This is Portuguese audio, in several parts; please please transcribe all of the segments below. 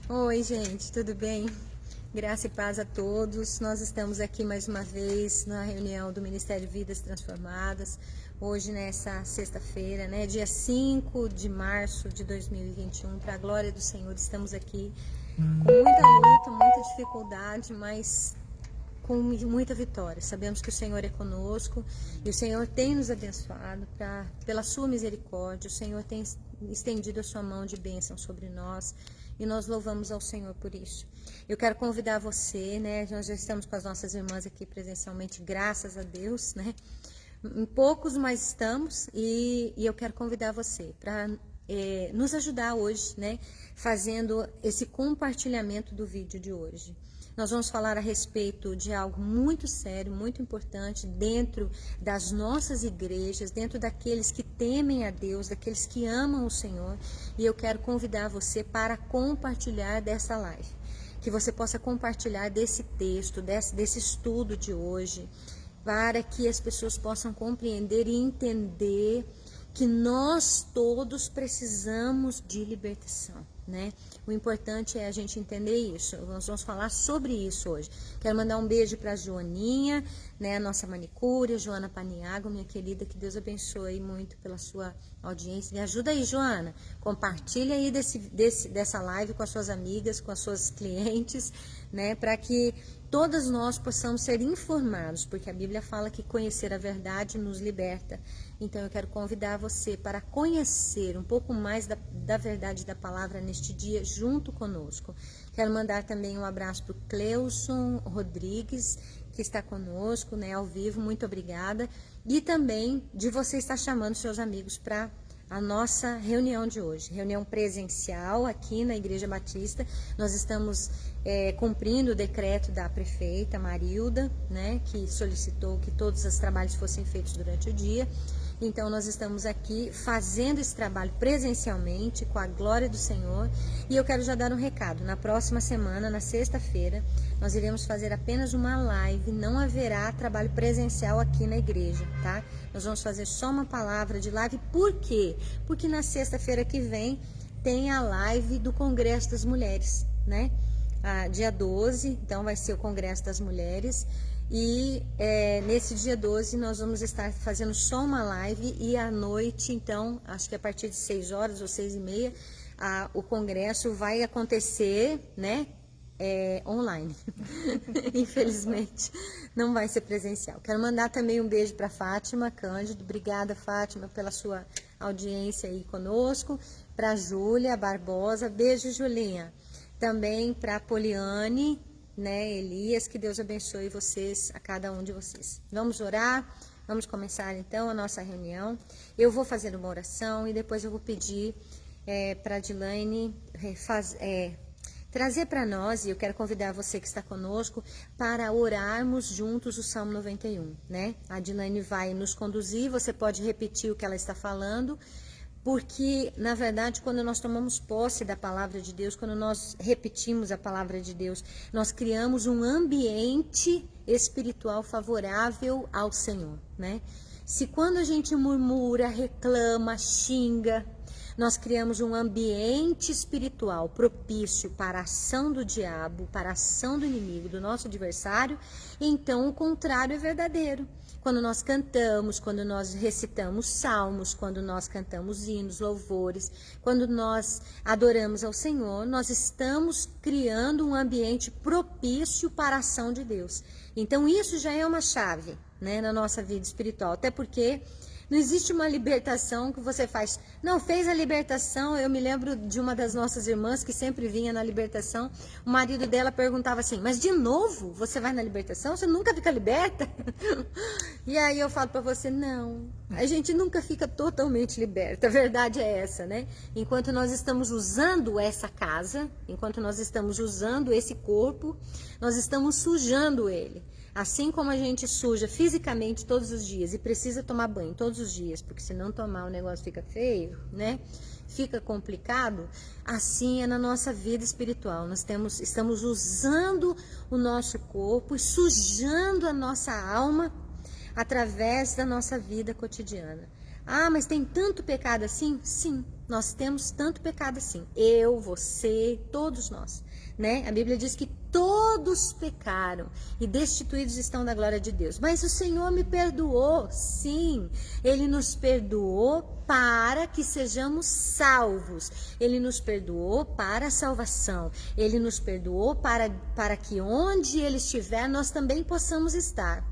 Oi, gente, tudo bem? Graça e paz a todos. Nós estamos aqui mais uma vez na reunião do Ministério Vidas Transformadas. Hoje, nessa sexta-feira, né, dia 5 de março de 2021, para a glória do Senhor, estamos aqui com muita luta, muita dificuldade, mas com muita vitória. Sabemos que o Senhor é conosco e o Senhor tem nos abençoado pela sua misericórdia. O Senhor tem estendido a sua mão de bênção sobre nós e nós louvamos ao Senhor por isso. Eu quero convidar você, né? Nós já estamos com as nossas irmãs aqui presencialmente, graças a Deus, né? Em poucos, mas estamos, e eu quero convidar você para nos ajudar hoje, né? Fazendo esse compartilhamento do vídeo de hoje. Nós vamos falar a respeito de algo muito sério, muito importante dentro das nossas igrejas, dentro daqueles que temem a Deus, daqueles que amam o Senhor. E eu quero convidar você para compartilhar dessa live. Que você possa compartilhar desse texto, desse estudo de hoje, para que as pessoas possam compreender e entender que nós todos precisamos de libertação, né? O importante é a gente entender isso. Nós vamos falar sobre isso hoje. Quero mandar um beijo para a Joaninha, né? A nossa manicure, Joana Paniago, minha querida, que Deus abençoe muito pela sua audiência. Me ajuda aí, Joana. Compartilha aí dessa live com as suas amigas, com as suas clientes, né? Para que todas nós possamos ser informados, porque a Bíblia fala que conhecer a verdade nos liberta. Então eu quero convidar você para conhecer um pouco mais da verdade da palavra neste dia junto conosco. Quero mandar também um abraço para o Cleuson Rodrigues, que está conosco, né, ao vivo, muito obrigada. E também de você estar chamando seus amigos para a nossa reunião de hoje, reunião presencial aqui na Igreja Batista. Nós estamos cumprindo o decreto da prefeita Marilda, né, que solicitou que todos os trabalhos fossem feitos durante o dia. Então nós estamos aqui fazendo esse trabalho presencialmente, com a glória do Senhor. E eu quero já dar um recado: na próxima semana, na sexta-feira, nós iremos fazer apenas uma live, não haverá trabalho presencial aqui na igreja, tá? Nós vamos fazer só uma palavra de live. Por quê? Porque na sexta-feira que vem tem a live do Congresso das Mulheres, né? Dia 12, então vai ser o Congresso das Mulheres. E nesse dia 12 nós vamos estar fazendo só uma live, e à noite, então, acho que a partir de 6 horas ou 6h30, o congresso vai acontecer, né, online. Infelizmente, não vai ser presencial. Quero mandar também um beijo para Fátima Cândido. Obrigada, Fátima, pela sua audiência aí conosco. Para Júlia Barbosa, beijo, Julinha. Também para Poliane, né, Elias, que Deus abençoe vocês, a cada um de vocês. Vamos orar, vamos começar então a nossa reunião. Eu vou fazer uma oração e depois eu vou pedir para a Dilane trazer para nós, e eu quero convidar você que está conosco para orarmos juntos o Salmo 91, né? A Dilane vai nos conduzir, você pode repetir o que ela está falando, porque, na verdade, quando nós tomamos posse da palavra de Deus, quando nós repetimos a palavra de Deus, nós criamos um ambiente espiritual favorável ao Senhor, né? Se quando a gente murmura, reclama, xinga, nós criamos um ambiente espiritual propício para a ação do diabo, para a ação do inimigo, do nosso adversário, então o contrário é verdadeiro. Quando nós cantamos, quando nós recitamos salmos, quando nós cantamos hinos, louvores, quando nós adoramos ao Senhor, nós estamos criando um ambiente propício para a ação de Deus. Então isso já é uma chave, né, na nossa vida espiritual, até porque não existe uma libertação que você faz. Não, fez a libertação. Eu me lembro de uma das nossas irmãs que sempre vinha na libertação. O marido dela perguntava assim: mas de novo você vai na libertação? Você nunca fica liberta? E aí eu falo para você: não, a gente nunca fica totalmente liberta. A verdade é essa, né? Enquanto nós estamos usando essa casa, enquanto nós estamos usando esse corpo, nós estamos sujando ele. Assim como a gente suja fisicamente todos os dias e precisa tomar banho todos os dias, porque se não tomar o negócio fica feio, né? Fica complicado. Assim é na nossa vida espiritual. Nós estamos usando o nosso corpo e sujando a nossa alma através da nossa vida cotidiana. Ah, mas tem tanto pecado assim? Sim, Nós temos tanto pecado assim. Eu, você, todos nós, né? A Bíblia diz que todos pecaram e destituídos estão da glória de Deus. Mas o Senhor me perdoou, sim. Ele nos perdoou para que sejamos salvos. Ele nos perdoou para a salvação. Ele nos perdoou para que onde Ele estiver, nós também possamos estar.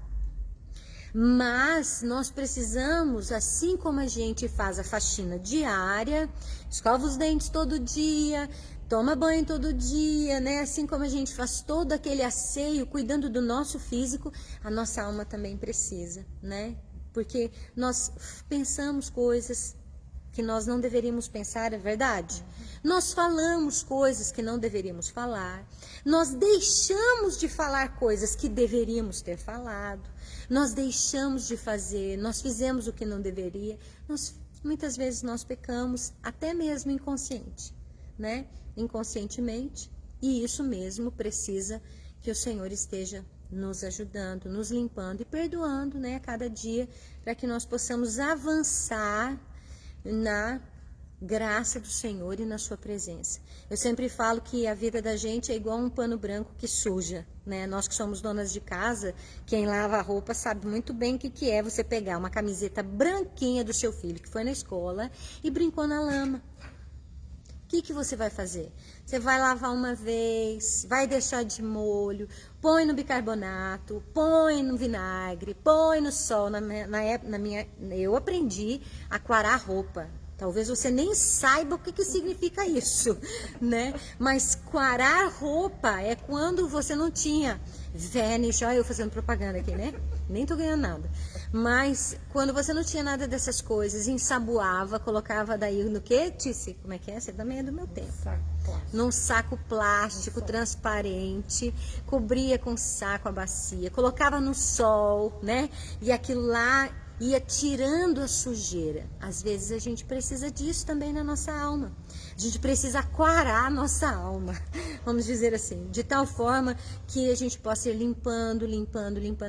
Mas nós precisamos, assim como a gente faz a faxina diária, escova os dentes todo dia, toma banho todo dia, né? Assim como a gente faz todo aquele asseio, cuidando do nosso físico, a nossa alma também precisa, né? Porque nós pensamos coisas que nós não deveríamos pensar, é verdade? Nós falamos coisas que não deveríamos falar. Nós deixamos de falar coisas que deveríamos ter falado. Nós deixamos de fazer, nós fizemos o que não deveria. Muitas vezes nós pecamos, até mesmo inconsciente, né? Inconscientemente. E isso mesmo precisa que o Senhor esteja nos ajudando, nos limpando e perdoando, né, a cada dia, para que nós possamos avançar na graça do Senhor e na sua presença. Eu sempre falo que a vida da gente é igual um pano branco que suja, né? Nós que somos donas de casa, quem lava a roupa sabe muito bem o que é você pegar uma camiseta branquinha do seu filho que foi na escola e brincou na lama. O que você vai fazer? Você vai lavar uma vez, vai deixar de molho, põe no bicarbonato, põe no vinagre, põe no sol. Eu aprendi a quarar roupa. Talvez você nem saiba o que significa isso, né? Mas quarar roupa é quando você não tinha Vanish, olha eu fazendo propaganda aqui, né? Nem tô ganhando nada. Mas quando você não tinha nada dessas coisas, ensaboava, colocava daí no que, Tice? Como é que é? Você também é do meu tempo. Num saco plástico transparente, cobria com saco a bacia, colocava no sol, né? E aquilo lá ia tirando a sujeira. Às vezes a gente precisa disso também na nossa alma. A gente precisa aquarar a nossa alma, vamos dizer assim, de tal forma que a gente possa ir limpando,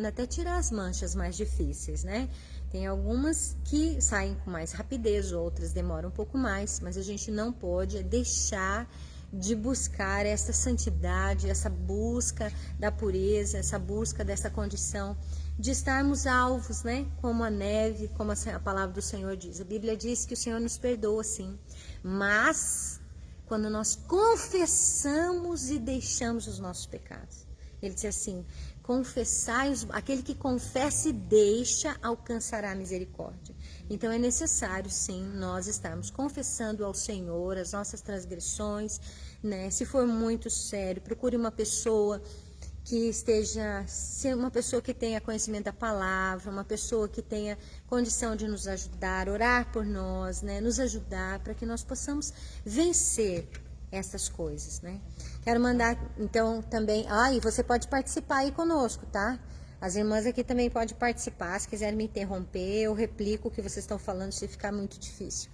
até tirar as manchas mais difíceis, né? Tem algumas que saem com mais rapidez, outras demoram um pouco mais, mas a gente não pode deixar de buscar essa santidade, essa busca da pureza, essa busca dessa condição de estarmos alvos, né? Como a neve, como a palavra do Senhor diz. A Bíblia diz que o Senhor nos perdoa, sim, mas quando nós confessamos e deixamos os nossos pecados. Ele diz assim, aquele que confessa e deixa alcançará a misericórdia. Então é necessário, sim, nós estarmos confessando ao Senhor as nossas transgressões, né? Se for muito sério, procure uma pessoa que esteja, ser uma pessoa que tenha conhecimento da palavra, uma pessoa que tenha condição de nos ajudar, orar por nós, né? Nos ajudar para que nós possamos vencer essas coisas, né? Quero mandar, então, também, e você pode participar aí conosco, tá? As irmãs aqui também podem participar, se quiserem me interromper, eu replico o que vocês estão falando, se ficar muito difícil.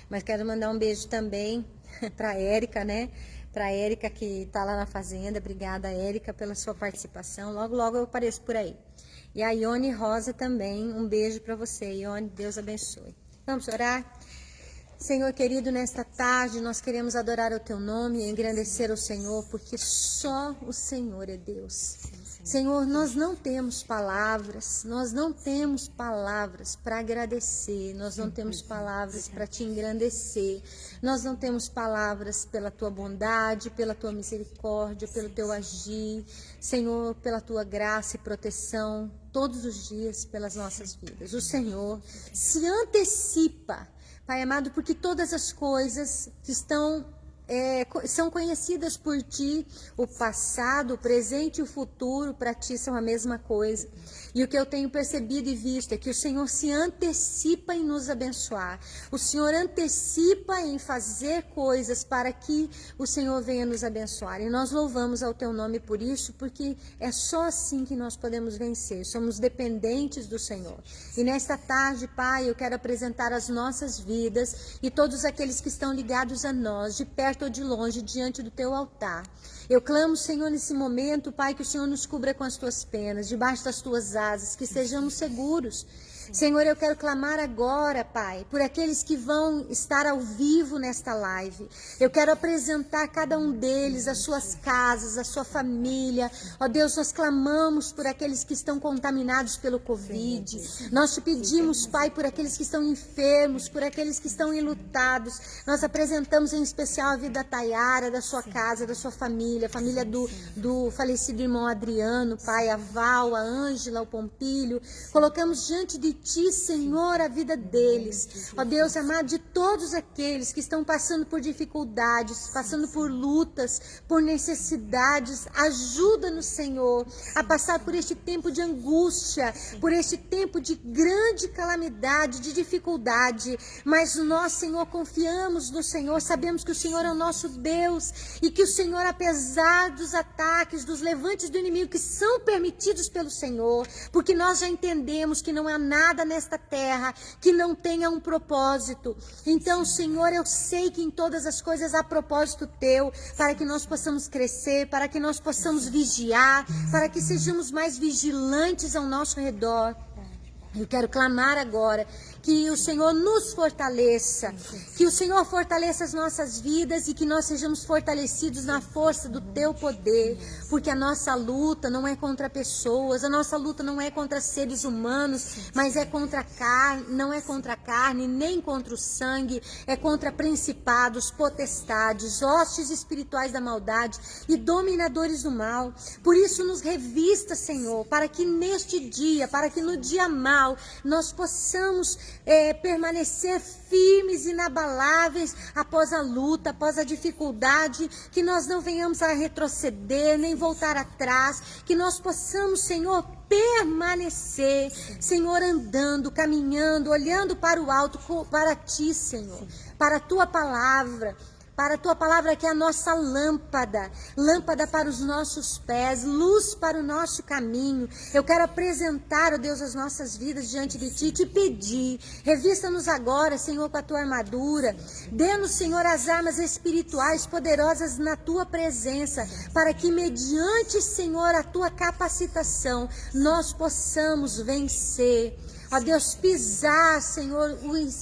Mas quero mandar um beijo também para a Érica, né? Para a Érica que está lá na fazenda. Obrigada, Érica, pela sua participação. Logo, logo eu apareço por aí. E a Ione Rosa também, um beijo para você, Ione, Deus abençoe. Vamos orar? Senhor querido, nesta tarde nós queremos adorar o Teu nome e engrandecer o Senhor, porque só o Senhor é Deus. Senhor, nós não temos palavras para agradecer, nós não temos palavras para Te engrandecer, nós não temos palavras pela Tua bondade, pela Tua misericórdia, pelo Teu agir, Senhor, pela Tua graça e proteção, todos os dias pelas nossas vidas. O Senhor se antecipa, Pai amado, porque todas as coisas que são conhecidas por Ti, o passado, o presente e o futuro para Ti são a mesma coisa. E o que eu tenho percebido e visto é que o Senhor se antecipa em nos abençoar. O Senhor antecipa em fazer coisas para que o Senhor venha nos abençoar. E nós louvamos ao Teu nome por isso, porque é só assim que nós podemos vencer. Somos dependentes do Senhor. E nesta tarde, Pai, eu quero apresentar as nossas vidas e todos aqueles que estão ligados a nós, de perto ou de longe, diante do Teu altar. Eu clamo, Senhor, nesse momento, Pai, que o Senhor nos cubra com as Tuas penas, debaixo das Tuas asas, que sejamos seguros, Senhor, eu quero clamar agora, Pai, por aqueles que vão estar ao vivo nesta live. Eu quero apresentar cada um deles, as suas casas, a sua família. Ó Deus, nós clamamos por aqueles que estão contaminados pelo Covid. Nós te pedimos, Pai, por aqueles que estão enfermos, por aqueles que estão enlutados. Nós apresentamos em especial a vida da Tayara, da sua casa, da sua família, a família do falecido irmão Adriano, Pai, a Val, a Ângela, o Pompílio. Colocamos diante de Ti, Senhor, a vida deles. Ó Deus amado, de todos aqueles que estão passando por dificuldades, passando por lutas, por necessidades, ajuda-nos, Senhor, a passar por este tempo de angústia, por este tempo de grande calamidade, de dificuldade. Mas nós, Senhor, confiamos no Senhor, sabemos que o Senhor é o nosso Deus e que o Senhor, apesar dos ataques, dos levantes do inimigo que são permitidos pelo Senhor, porque nós já entendemos que não há nada nesta terra que não tenha um propósito. Então, Senhor, eu sei que em todas as coisas há propósito Teu, para que nós possamos crescer, para que nós possamos vigiar, para que sejamos mais vigilantes ao nosso redor. Eu quero clamar agora que o Senhor nos fortaleça, que o Senhor fortaleça as nossas vidas e que nós sejamos fortalecidos na força do Teu poder, porque a nossa luta não é contra pessoas, a nossa luta não é contra seres humanos, mas é contra a carne, não é contra a carne, nem contra o sangue, é contra principados, potestades, hostes espirituais da maldade e dominadores do mal. Por isso nos revista, Senhor, para que neste dia, para que no dia mau, nós possamos permanecer firmes, inabaláveis após a luta, após a dificuldade, que nós não venhamos a retroceder, nem voltar atrás, que nós possamos, Senhor, permanecer, Senhor, andando, caminhando, olhando para o alto, para Ti, Senhor, para a Tua palavra, para a Tua palavra que é a nossa lâmpada, lâmpada para os nossos pés, luz para o nosso caminho. Eu quero apresentar, ó Deus, as nossas vidas diante de Ti, te pedir, revista-nos agora, Senhor, com a Tua armadura, dê-nos, Senhor, as armas espirituais poderosas na Tua presença, para que mediante, Senhor, a Tua capacitação, nós possamos vencer. Ó Deus, pisar, Senhor,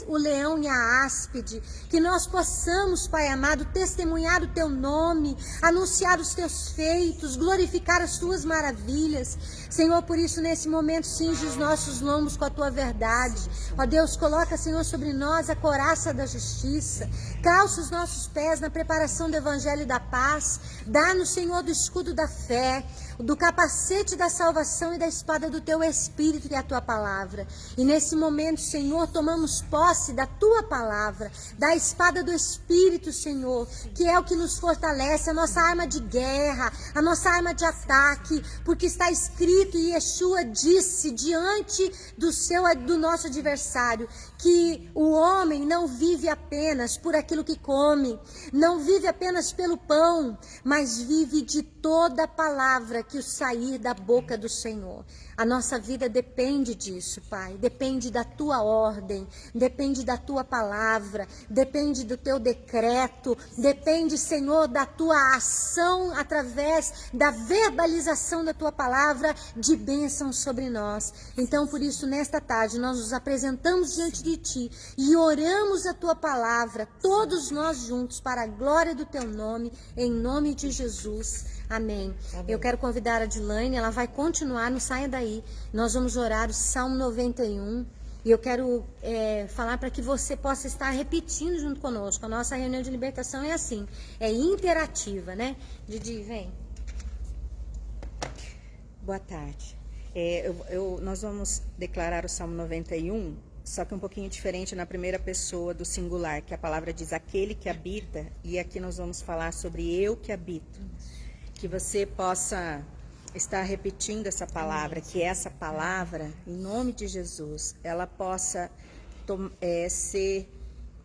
o leão e a áspide, que nós possamos, Pai amado, testemunhar o Teu nome, anunciar os Teus feitos, glorificar as Tuas maravilhas. Senhor, por isso, nesse momento, cinge os nossos lombos com a Tua verdade. Ó Deus, coloca, Senhor, sobre nós a couraça da justiça, calça os nossos pés na preparação do Evangelho da paz, dá-nos, Senhor, do escudo da fé, do capacete da salvação e da espada do Teu Espírito, que é a Tua palavra. E nesse momento, Senhor, tomamos posse da Tua palavra, da espada do Espírito, Senhor, que é o que nos fortalece, a nossa arma de guerra, a nossa arma de ataque, porque está escrito, e Yeshua disse diante do nosso adversário, que o homem não vive apenas por aquilo que come, não vive apenas pelo pão, mas vive de toda a palavra que sair da boca do Senhor. A nossa vida depende disso, Pai, depende da Tua ordem, depende da Tua palavra, depende do Teu decreto, depende, Senhor, da Tua ação através da verbalização da Tua palavra de bênção sobre nós. Então, por isso, nesta tarde, nós nos apresentamos diante de Ti e oramos a Tua palavra, todos nós juntos, para a glória do Teu nome, em nome de Jesus. Amém. Eu quero convidar a Dilane, ela vai continuar, não saia daí. Nós vamos orar o Salmo 91 e eu quero falar para que você possa estar repetindo junto conosco. A nossa reunião de libertação é assim, é interativa, né? Didi, vem. Boa tarde. Nós vamos declarar o Salmo 91, só que um pouquinho diferente na primeira pessoa do singular, que a palavra diz aquele que habita, e aqui nós vamos falar sobre eu que habito. Que você possa estar repetindo essa palavra, que essa palavra, em nome de Jesus, ela possa ser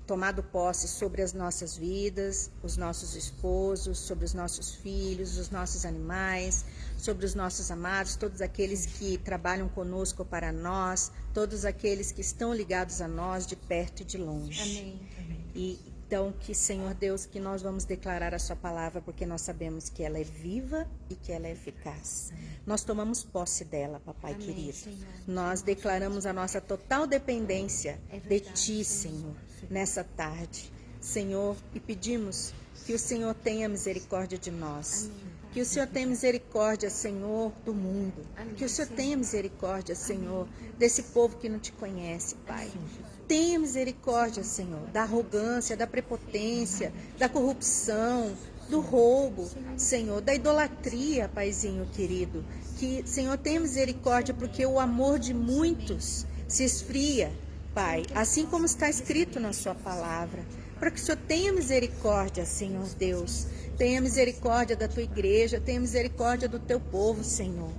tomado posse sobre as nossas vidas, os nossos esposos, sobre os nossos filhos, os nossos animais, sobre os nossos amados, todos aqueles que trabalham conosco para nós, todos aqueles que estão ligados a nós de perto e de longe. Amém. E Então, que, Senhor Deus, que nós vamos declarar a sua palavra, porque nós sabemos que ela é viva e que ela é eficaz. Nós tomamos posse dela, papai querido. Nós declaramos a nossa total dependência de ti, Senhor, nessa tarde, Senhor, e pedimos que o Senhor tenha misericórdia de nós. Que o Senhor tenha misericórdia, Senhor, do mundo. Que o Senhor tenha misericórdia, Senhor, desse povo que não te conhece, Pai. Tenha misericórdia, Senhor, da arrogância, da prepotência, da corrupção, do roubo, Senhor, da idolatria, Paizinho querido. Que, Senhor, tenha misericórdia, porque o amor de muitos se esfria, Pai, assim como está escrito na sua palavra. Para que o Senhor tenha misericórdia, Senhor Deus. Tenha misericórdia da tua igreja, tenha misericórdia do teu povo, Senhor.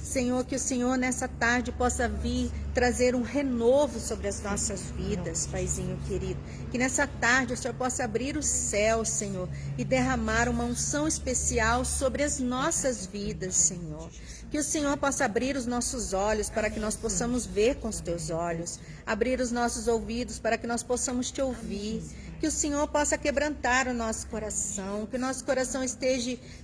Senhor, que o Senhor nessa tarde possa vir trazer um renovo sobre as nossas vidas, Paizinho querido. Que nessa tarde o Senhor possa abrir o céu, Senhor, e derramar uma unção especial sobre as nossas vidas, Senhor. Que o Senhor possa abrir os nossos olhos para que nós possamos ver com os teus olhos. Abrir os nossos ouvidos para que nós possamos te ouvir. Que o Senhor possa quebrantar o nosso coração. Que o nosso coração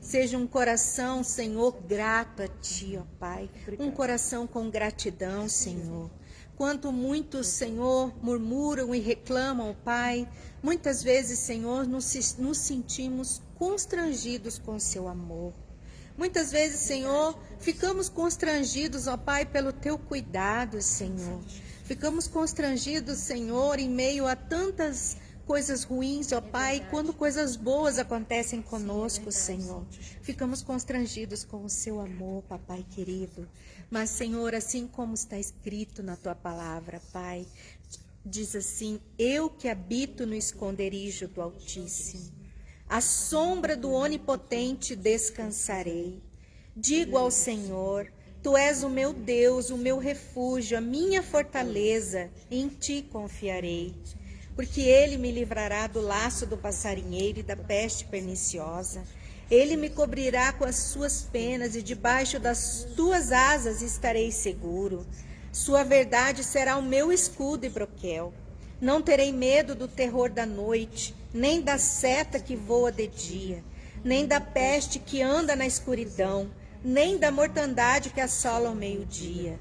seja um coração, Senhor, grato a ti, ó Pai. Um coração com gratidão, Senhor. Quanto muitos, Senhor, murmuram e reclamam, Pai, muitas vezes, Senhor, nos sentimos constrangidos com o seu amor. Muitas vezes, Senhor, ficamos constrangidos, ó Pai, pelo teu cuidado, Senhor. Ficamos constrangidos, Senhor, em meio a tantas coisas ruins, ó Pai, quando coisas boas acontecem conosco, Senhor. Ficamos constrangidos com o seu amor, papai querido. Mas, Senhor, assim como está escrito na tua palavra, Pai, diz assim: eu que habito no esconderijo do Altíssimo, à sombra do Onipotente descansarei. Digo ao Senhor: tu és o meu Deus, o meu refúgio, a minha fortaleza, em ti confiarei. Porque ele me livrará do laço do passarinheiro e da peste perniciosa. Ele me cobrirá com as suas penas e debaixo das tuas asas estarei seguro. Sua verdade será o meu escudo e broquel. Não terei medo do terror da noite, nem da seta que voa de dia, nem da peste que anda na escuridão, nem da mortandade que assola ao meio-dia.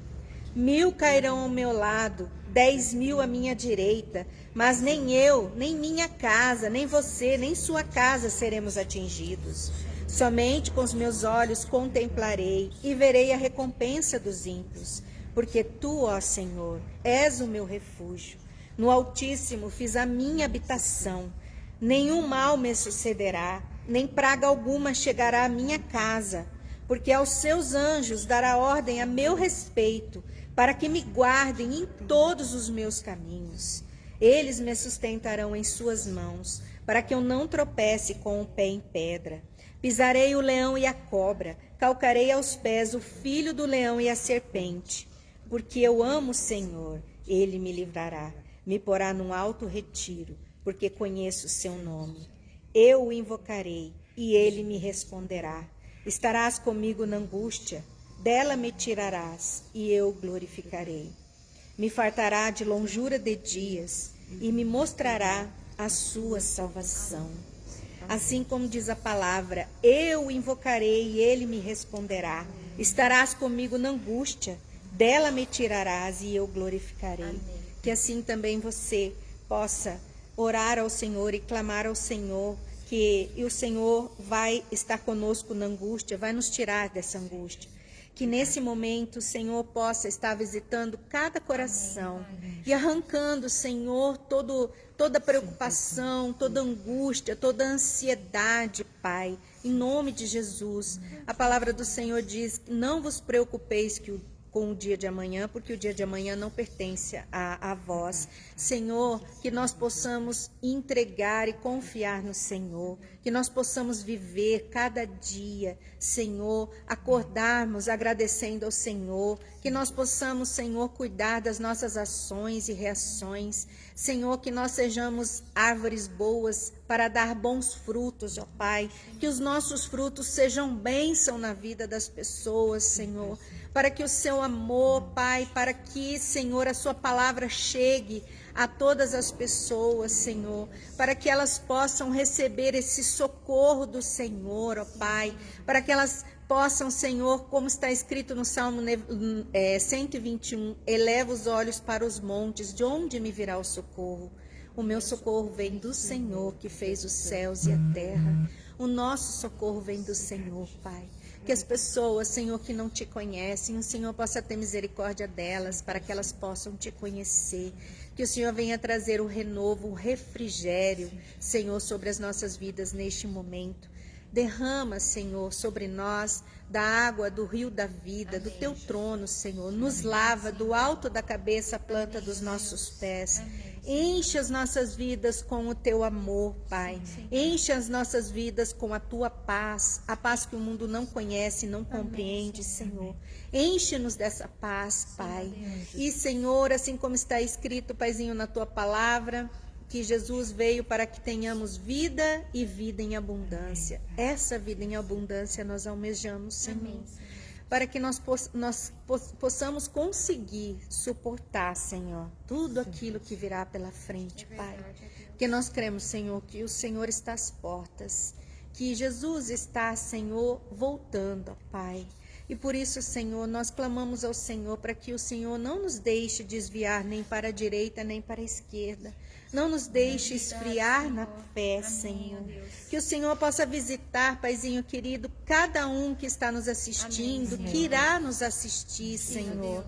1000 cairão ao meu lado, 10.000 à minha direita, mas nem eu, nem minha casa, nem você, nem sua casa seremos atingidos. Somente com os meus olhos contemplarei e verei a recompensa dos ímpios, porque tu, ó Senhor, és o meu refúgio. No Altíssimo fiz a minha habitação. Nenhum mal me sucederá, nem praga alguma chegará à minha casa, porque aos seus anjos dará ordem a meu respeito, para que me guardem em todos os meus caminhos. Eles me sustentarão em suas mãos, para que eu não tropece com o pé em pedra. Pisarei o leão e a cobra, calcarei aos pés o filho do leão e a serpente. Porque eu amo o Senhor, ele me livrará, me porá num alto retiro, porque conheço o seu nome. Eu o invocarei, e ele me responderá. Estarás comigo na angústia, dela me tirarás, e eu glorificarei. Me fartará de longura de dias, e me mostrará a sua salvação. Assim como diz a palavra, eu o invocarei, e ele me responderá. Estarás comigo na angústia, dela me tirarás, e eu glorificarei. Amém. Que assim também você possa orar ao Senhor e clamar ao Senhor, que o Senhor vai estar conosco na angústia, vai nos tirar dessa angústia. Que nesse momento o Senhor possa estar visitando cada coração e arrancando, Senhor, toda preocupação, toda angústia, toda ansiedade, Pai, em nome de Jesus. A palavra do Senhor diz: não vos preocupeis com o dia de amanhã, porque o dia de amanhã não pertence a vós. Senhor, que nós possamos entregar e confiar no Senhor, que nós possamos viver cada dia, Senhor, acordarmos agradecendo ao Senhor, que nós possamos, Senhor, cuidar das nossas ações e reações, Senhor, que nós sejamos árvores boas para dar bons frutos, ó Pai, que os nossos frutos sejam bênção na vida das pessoas, Senhor, para que o seu amor, Pai, para que, Senhor, a sua palavra chegue a todas as pessoas, Senhor, para que elas possam receber esse socorro do Senhor, ó Pai, para que elas possam, Senhor, como está escrito no Salmo 121, eleva os olhos para os montes, de onde me virá o socorro? O meu socorro vem do Senhor, que fez os céus e a terra. O nosso socorro vem do Senhor, Pai. Que as pessoas, Senhor, que não te conhecem, o Senhor possa ter misericórdia delas, para que elas possam te conhecer. Que o Senhor venha trazer o renovo, o refrigério, Senhor, sobre as nossas vidas neste momento. Derrama, Senhor, sobre nós da água do rio da vida, do teu trono, Senhor. Nos lava do alto da cabeça à planta dos nossos pés. Enche as nossas vidas com o teu amor, Pai. Enche as nossas vidas com a tua paz, a paz que o mundo não conhece, não compreende, Senhor. Enche-nos dessa paz, Pai. E, Senhor, assim como está escrito, Paizinho, na tua palavra, que Jesus veio para que tenhamos vida e vida em abundância. Essa vida em abundância nós almejamos, Senhor. Para que nós possamos conseguir suportar, Senhor, tudo aquilo que virá pela frente, Pai. Porque nós cremos, Senhor, que o Senhor está às portas, que Jesus está, Senhor, voltando, ó Pai. E por isso, Senhor, nós clamamos ao Senhor para que o Senhor não nos deixe desviar nem para a direita nem para a esquerda. Não nos deixe esfriar na fé, Senhor. Que o Senhor possa visitar, Paizinho querido, cada um que está nos assistindo, que irá nos assistir, Senhor.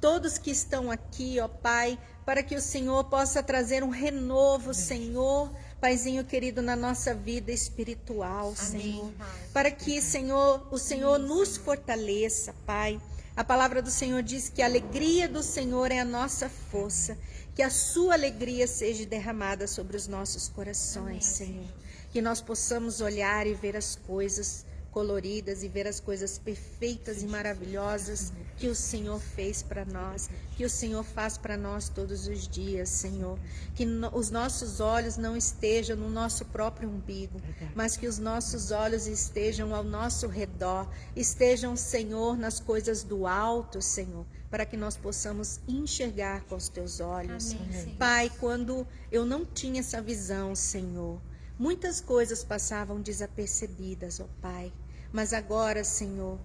Todos que estão aqui, ó Pai, para que o Senhor possa trazer um renovo, Senhor, Paizinho querido, na nossa vida espiritual, Senhor. Para que, Senhor, o Senhor nos fortaleça, Pai. A palavra do Senhor diz que a alegria do Senhor é a nossa força. Que a sua alegria seja derramada sobre os nossos corações, Senhor. Que nós possamos olhar e ver as coisas coloridas e ver as coisas perfeitas e maravilhosas que o Senhor fez para nós, que o Senhor faz para nós todos os dias, Senhor. Que os nossos olhos não estejam no nosso próprio umbigo, mas que os nossos olhos estejam ao nosso redor, estejam, Senhor, nas coisas do alto, Senhor, para que nós possamos enxergar com os teus olhos. Amém. Pai, quando eu não tinha essa visão, Senhor, muitas coisas passavam desapercebidas, ó Pai. Mas agora, Senhor,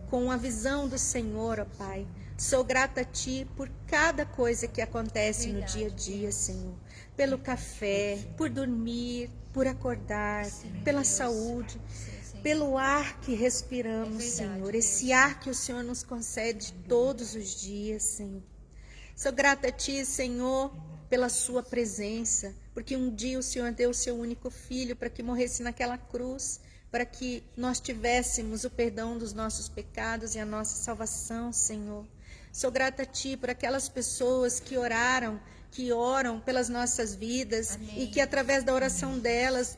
com a visão do Senhor, ó Pai, sou grata a Ti por cada coisa que acontece no dia a dia, Senhor. Pelo café, por dormir, por acordar, pela saúde, pelo ar que respiramos, Senhor. Esse ar que o Senhor nos concede todos os dias, Senhor. Sou grata a Ti, Senhor, pela sua presença, porque um dia o Senhor deu o seu único filho para que morresse naquela cruz, para que nós tivéssemos o perdão dos nossos pecados e a nossa salvação, Senhor. Sou grata a Ti por aquelas pessoas que oraram, que oram pelas nossas vidas. Amém. E que através da oração delas,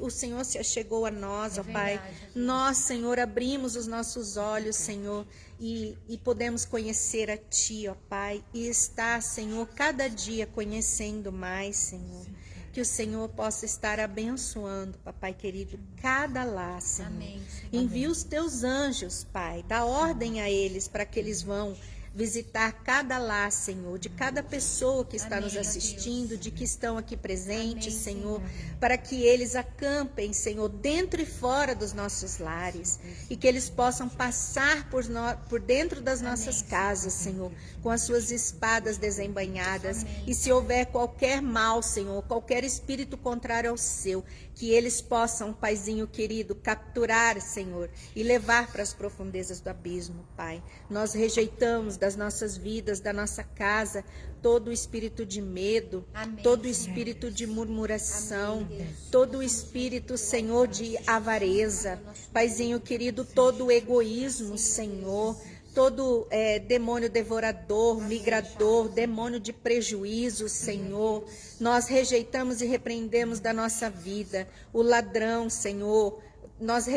o Senhor se achegou a nós, ó Pai. Nós, Senhor, abrimos os nossos olhos, Senhor, e podemos conhecer a Ti, ó Pai, e estar, Senhor, cada dia conhecendo mais, Senhor. Que o Senhor possa estar abençoando, papai querido, cada lar, Senhor. Amém. Envia os teus anjos, Pai, dá ordem a eles para que eles vão visitar cada lar, Senhor, de cada pessoa que está nos assistindo, de que estão aqui presentes, Senhor, para que eles acampem, Senhor, dentro e fora dos nossos lares, e que eles possam passar por dentro das nossas casas, Senhor, com as suas espadas desembainhadas, e se houver qualquer mal, Senhor, qualquer espírito contrário ao seu, que eles possam, Paizinho querido, capturar, Senhor, e levar para as profundezas do abismo, Pai. Nós rejeitamos das nossas vidas, da nossa casa, todo o espírito de medo, amém, todo o espírito de murmuração, amém, todo o espírito, Senhor, de avareza, Paizinho querido, todo o egoísmo, Senhor, todo demônio devorador, migrador, demônio de prejuízo, Senhor, nós rejeitamos e repreendemos da nossa vida o ladrão, Senhor. Nós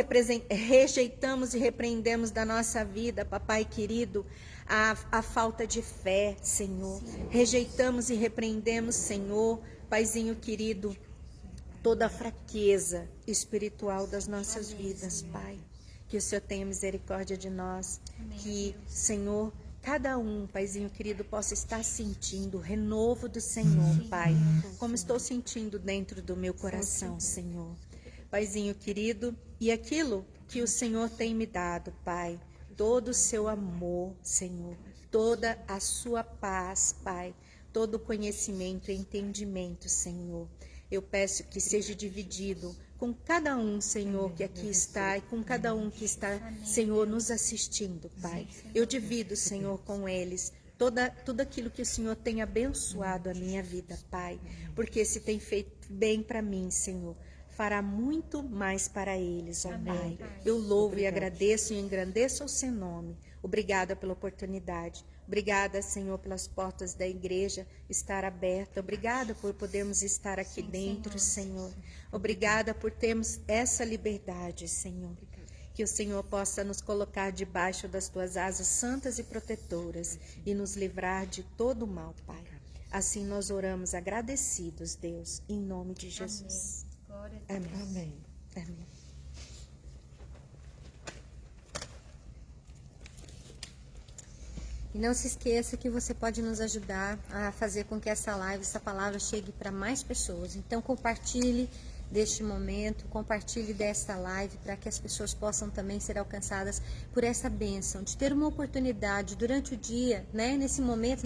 rejeitamos e repreendemos da nossa vida, papai querido, a falta de fé, Senhor. Rejeitamos e repreendemos, Senhor, Paizinho querido, toda a fraqueza espiritual das nossas vidas, Pai. Que o Senhor tenha misericórdia de nós. Que, Senhor, cada um, Paizinho querido, possa estar sentindo o renovo do Senhor, Pai, como estou sentindo dentro do meu coração, Senhor. Paizinho querido, e aquilo que o Senhor tem me dado, Pai, todo o seu amor, Senhor, toda a sua paz, Pai, todo o conhecimento e entendimento, Senhor. Eu peço que seja dividido com cada um, Senhor, que aqui está e com cada um que está, Senhor, nos assistindo, Pai. Eu divido, Senhor, com eles tudo aquilo que o Senhor tem abençoado a minha vida, Pai, porque se tem feito bem para mim, Senhor, fará muito mais para eles, ó Pai. Eu louvo e agradeço e engrandeço o seu nome. Obrigada pela oportunidade. Obrigada, Senhor, pelas portas da igreja estar aberta. Obrigada por podermos estar aqui dentro, Senhor. Obrigada por termos essa liberdade, Senhor. Que o Senhor possa nos colocar debaixo das tuas asas santas e protetoras e nos livrar de todo o mal, Pai. Assim nós oramos agradecidos, Deus, em nome de Jesus. Amém. Amém. Amém. E não se esqueça que você pode nos ajudar a fazer com que essa live, essa palavra chegue para mais pessoas. Então compartilhe deste momento, compartilhe desta live para que as pessoas possam também ser alcançadas por essa bênção, de ter uma oportunidade durante o dia, né, nesse momento,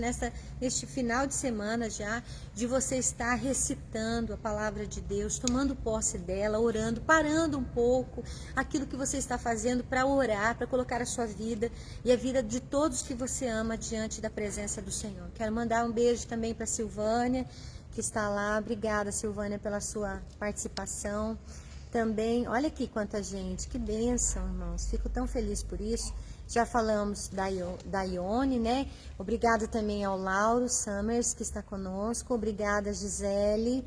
neste final de semana já, de você estar recitando a palavra de Deus, tomando posse dela, orando, parando um pouco aquilo que você está fazendo para orar, para colocar a sua vida e a vida de todos que você ama diante da presença do Senhor. Quero mandar um beijo também para Silvânia, que está lá. Obrigada, Silvânia, pela sua participação. Também, olha aqui quanta gente, que bênção, irmãos. Fico tão feliz por isso. Já falamos da Ione, né? Obrigada também ao Lauro Summers, que está conosco. Obrigada, Gisele,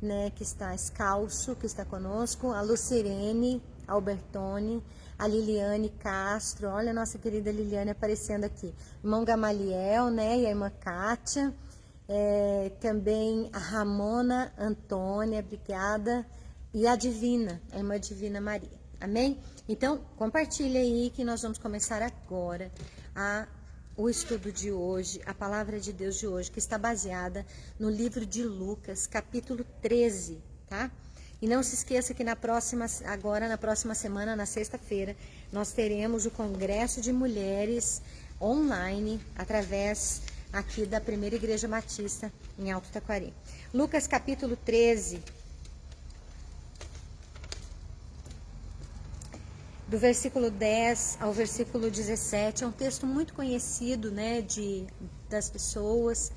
né, que está Escalço, que está conosco. A Lucirene Albertoni, a Liliane Castro. Olha a nossa querida Liliane aparecendo aqui. Irmão Gamaliel, né? E a irmã Kátia. Também a Ramona Antônia, obrigada, e a Divina, a irmã Divina Maria, amém? Então, compartilha aí que nós vamos começar agora o estudo de hoje, a palavra de Deus de hoje, que está baseada no livro de Lucas, capítulo 13, tá? E não se esqueça que na próxima semana, na sexta-feira, nós teremos o Congresso de Mulheres online, através aqui da Primeira Igreja Batista, em Alto Taquari. Lucas capítulo 13, do versículo 10 ao versículo 17, é um texto muito conhecido, né, das pessoas.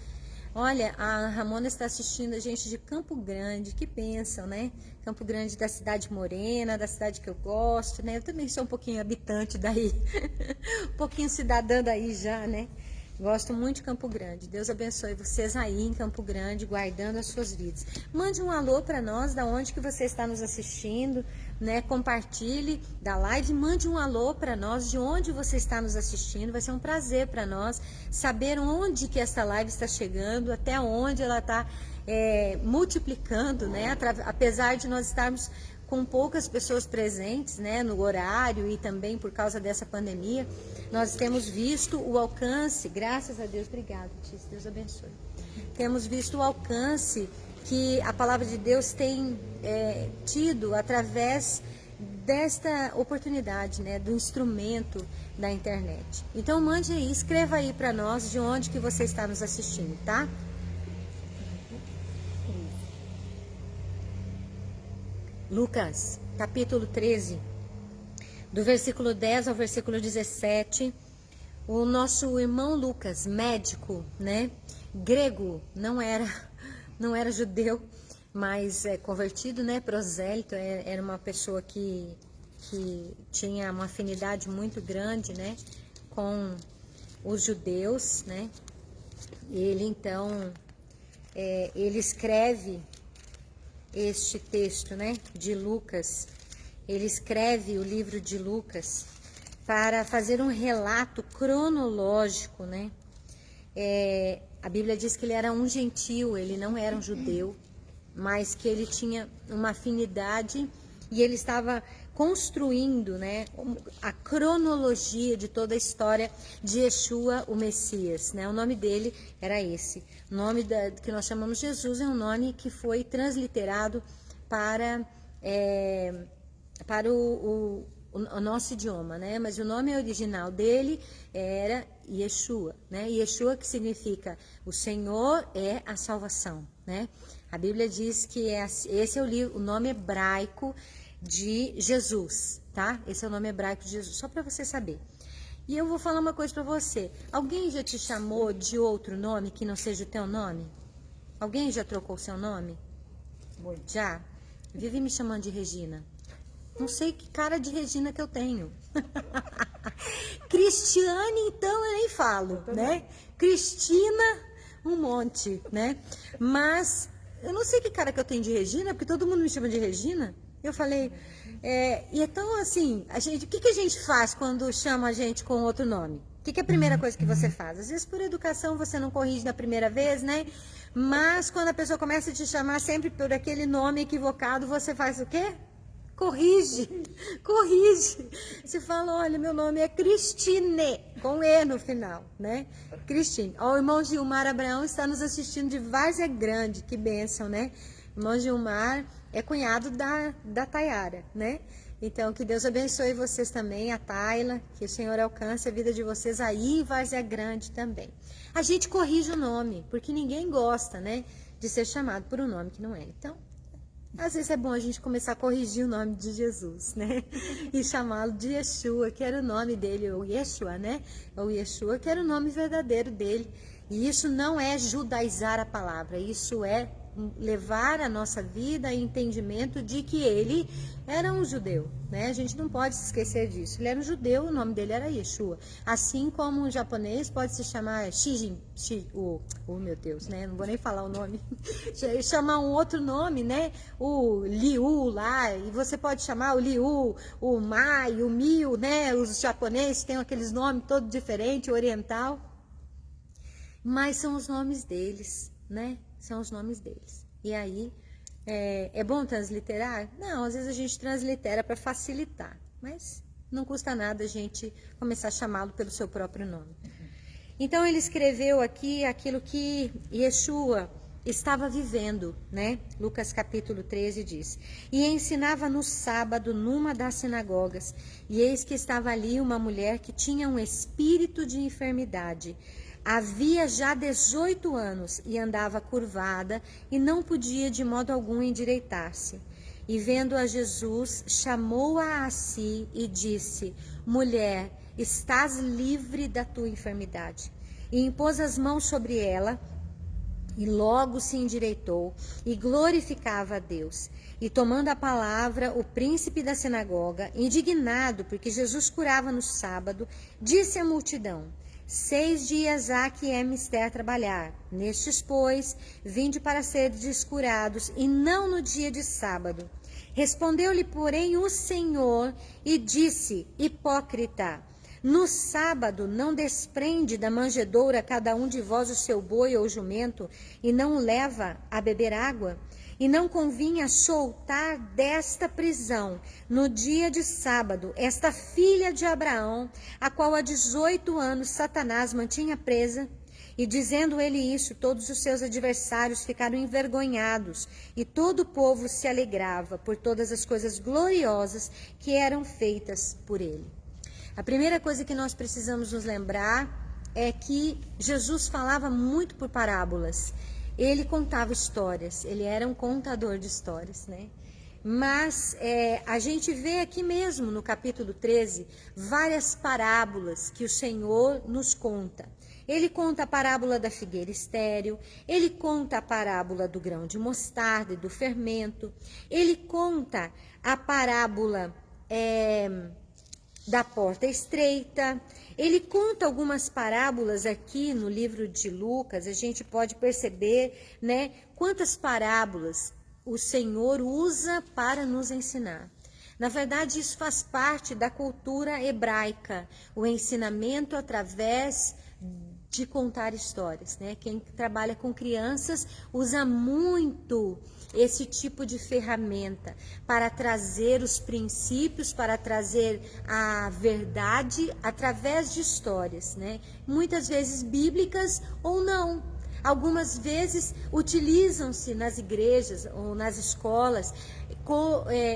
Olha, a Ramona está assistindo a gente de Campo Grande, que bênção, né? Campo Grande, da cidade morena, da cidade que eu gosto, né? Eu também sou um pouquinho habitante daí, um pouquinho cidadã daí já, né? Gosto muito de Campo Grande. Deus abençoe vocês aí em Campo Grande, guardando as suas vidas. Mande um alô para nós, da onde que você está nos assistindo, né? Compartilhe da live, mande um alô para nós, de onde você está nos assistindo. Vai ser um prazer para nós saber onde que essa live está chegando, até onde ela está multiplicando, né? Apesar de nós estarmos com poucas pessoas presentes, né, no horário e também por causa dessa pandemia, nós temos visto o alcance, graças a Deus, obrigada, Tícia, Deus abençoe. Temos visto o alcance que a palavra de Deus tem tido através desta oportunidade, né, do instrumento da internet. Então mande aí, escreva aí para nós de onde que você está nos assistindo, tá? Lucas, capítulo 13, do versículo 10 ao versículo 17, o nosso irmão Lucas, médico, né, grego, não era judeu, mas convertido, né, prosélito, era uma pessoa que tinha uma afinidade muito grande, né, com os judeus, né. Ele então, ele escreve este texto, né, de Lucas. Ele escreve o livro de Lucas para fazer um relato cronológico, né? A Bíblia diz que ele era um gentio, ele não era um judeu, mas que ele tinha uma afinidade e ele estava construindo, né, a cronologia de toda a história de Yeshua, o Messias, né? O nome dele era esse. O nome que nós chamamos Jesus é um nome que foi transliterado para o nosso idioma, né? Mas o nome original dele era Yeshua, né? Yeshua, que significa o Senhor é a salvação, né? A Bíblia diz que esse é o nome hebraico de Jesus, tá? Esse é o nome hebraico de Jesus, só para você saber. E eu vou falar uma coisa para você. Alguém já te chamou de outro nome que não seja o teu nome? Alguém já trocou o seu nome? Já? Vive me chamando de Regina. Não sei que cara de Regina que eu tenho. Cristiane, então, eu nem falo, né? Cristina, um monte, né? Mas eu não sei que cara que eu tenho de Regina, porque todo mundo me chama de Regina. Eu falei, e então, assim, o que a gente faz quando chama a gente com outro nome? O que é a primeira coisa que você faz? Às vezes, por educação, você não corrige na primeira vez, né? Mas quando a pessoa começa a te chamar sempre por aquele nome equivocado, você faz o quê? Corrige. Você fala, olha, meu nome é Cristine, com E no final, né? Cristine. Ó, o irmão Gilmar Abraão está nos assistindo de Várzea Grande, que bênção, né? O irmão Gilmar é cunhado da Tayara, né? Então, que Deus abençoe vocês também, a Tayla, que o Senhor alcance a vida de vocês aí em Várzea Grande também. A gente corrige o nome, porque ninguém gosta, né, de ser chamado por um nome que não é. Então, às vezes é bom a gente começar a corrigir o nome de Jesus, né? E chamá-lo de Yeshua, que era o nome dele, ou Yeshua, né? Ou Yeshua, que era o nome verdadeiro dele. E isso não é judaizar a palavra, isso é levar a nossa vida a entendimento de que ele era um judeu, né? A gente não pode se esquecer disso. Ele era um judeu, o nome dele era Yeshua. Assim como um japonês pode se chamar meu Deus, né? Não vou nem falar o nome. Chamar um outro nome, né? O Liu lá, e você pode chamar o Liu, o Mai, o Miu, né? Os japoneses têm aqueles nomes todos diferentes, oriental. Mas são os nomes deles, né? São os nomes deles. E aí, é bom transliterar? Não, às vezes a gente translitera para facilitar, mas não custa nada a gente começar a chamá-lo pelo seu próprio nome. Então, ele escreveu aqui aquilo que Yeshua estava vivendo, né? Lucas capítulo 13 diz: E ensinava no sábado numa das sinagogas, e eis que estava ali uma mulher que tinha um espírito de enfermidade. Havia já 18 anos e andava curvada e não podia de modo algum endireitar-se. E vendo a Jesus, chamou-a a si e disse: Mulher, estás livre da tua enfermidade. E impôs as mãos sobre ela, e logo se endireitou e glorificava a Deus. E tomando a palavra, o príncipe da sinagoga, indignado porque Jesus curava no sábado, disse à multidão: 6 dias há que é mister trabalhar. Nestes, pois, vinde para seres curados, e não no dia de sábado. Respondeu-lhe, porém, o Senhor e disse: Hipócrita, no sábado não desprende da manjedoura cada um de vós o seu boi ou jumento, e não o leva a beber água? E não convinha soltar desta prisão, no dia de sábado, esta filha de Abraão, a qual há 18 anos Satanás mantinha presa? E dizendo ele isso, todos os seus adversários ficaram envergonhados, e todo o povo se alegrava por todas as coisas gloriosas que eram feitas por ele. A primeira coisa que nós precisamos nos lembrar é que Jesus falava muito por parábolas. Ele contava histórias, ele era um contador de histórias, né? Mas a gente vê aqui mesmo no capítulo 13 várias parábolas que o Senhor nos conta. Ele conta a parábola da figueira estéril, ele conta a parábola do grão de mostarda e do fermento, ele conta a parábola da porta estreita. Ele conta algumas parábolas aqui no livro de Lucas. A gente pode perceber, né, quantas parábolas o Senhor usa para nos ensinar. Na verdade, isso faz parte da cultura hebraica, o ensinamento através de contar histórias, né? Quem trabalha com crianças usa muito esse tipo de ferramenta para trazer os princípios, para trazer a verdade através de histórias, né? Muitas vezes bíblicas ou não. Algumas vezes utilizam-se nas igrejas ou nas escolas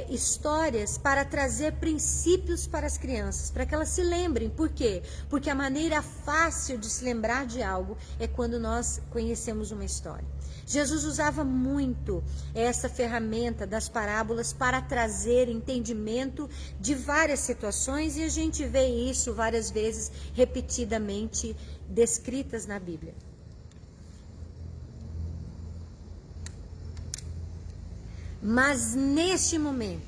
histórias para trazer princípios para as crianças, para que elas se lembrem. Por quê? Porque a maneira fácil de se lembrar de algo é quando nós conhecemos uma história. Jesus usava muito essa ferramenta das parábolas para trazer entendimento de várias situações, e a gente vê isso várias vezes repetidamente descritas na Bíblia. Mas neste momento,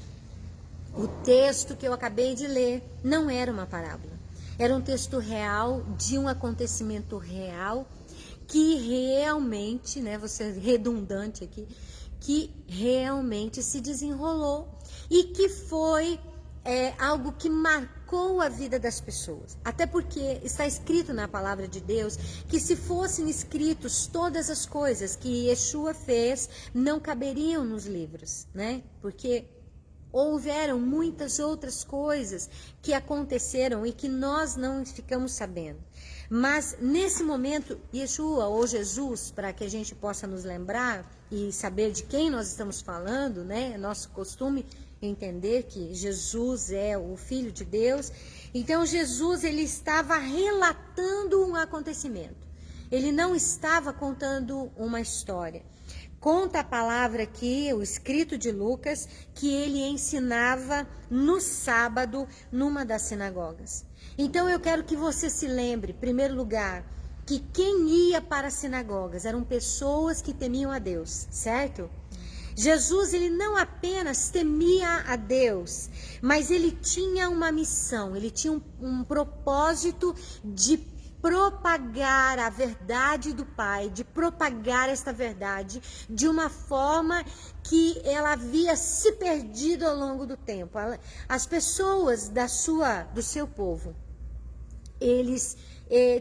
o texto que eu acabei de ler não era uma parábola. Era um texto real, de um acontecimento real, que realmente, né, vou ser redundante aqui, que realmente se desenrolou e que foi algo que marcou a vida das pessoas. Até porque está escrito na palavra de Deus que se fossem escritos todas as coisas que Yeshua fez, não caberiam nos livros, né? Porque houveram muitas outras coisas que aconteceram e que nós não ficamos sabendo. Mas nesse momento, Yeshua ou Jesus, para que a gente possa nos lembrar e saber de quem nós estamos falando, né? É nosso costume entender que Jesus é o Filho de Deus. Então Jesus, ele estava relatando um acontecimento. Ele não estava contando uma história. Conta a palavra aqui, o escrito de Lucas, que ele ensinava no sábado numa das sinagogas. Então eu quero que você se lembre, em primeiro lugar, que quem ia para as sinagogas eram pessoas que temiam a Deus, certo? Jesus, ele não apenas temia a Deus, mas ele tinha uma missão, ele tinha um propósito de propagar a verdade do Pai, de propagar esta verdade de uma forma que ela havia se perdido ao longo do tempo. As pessoas do seu povo, eles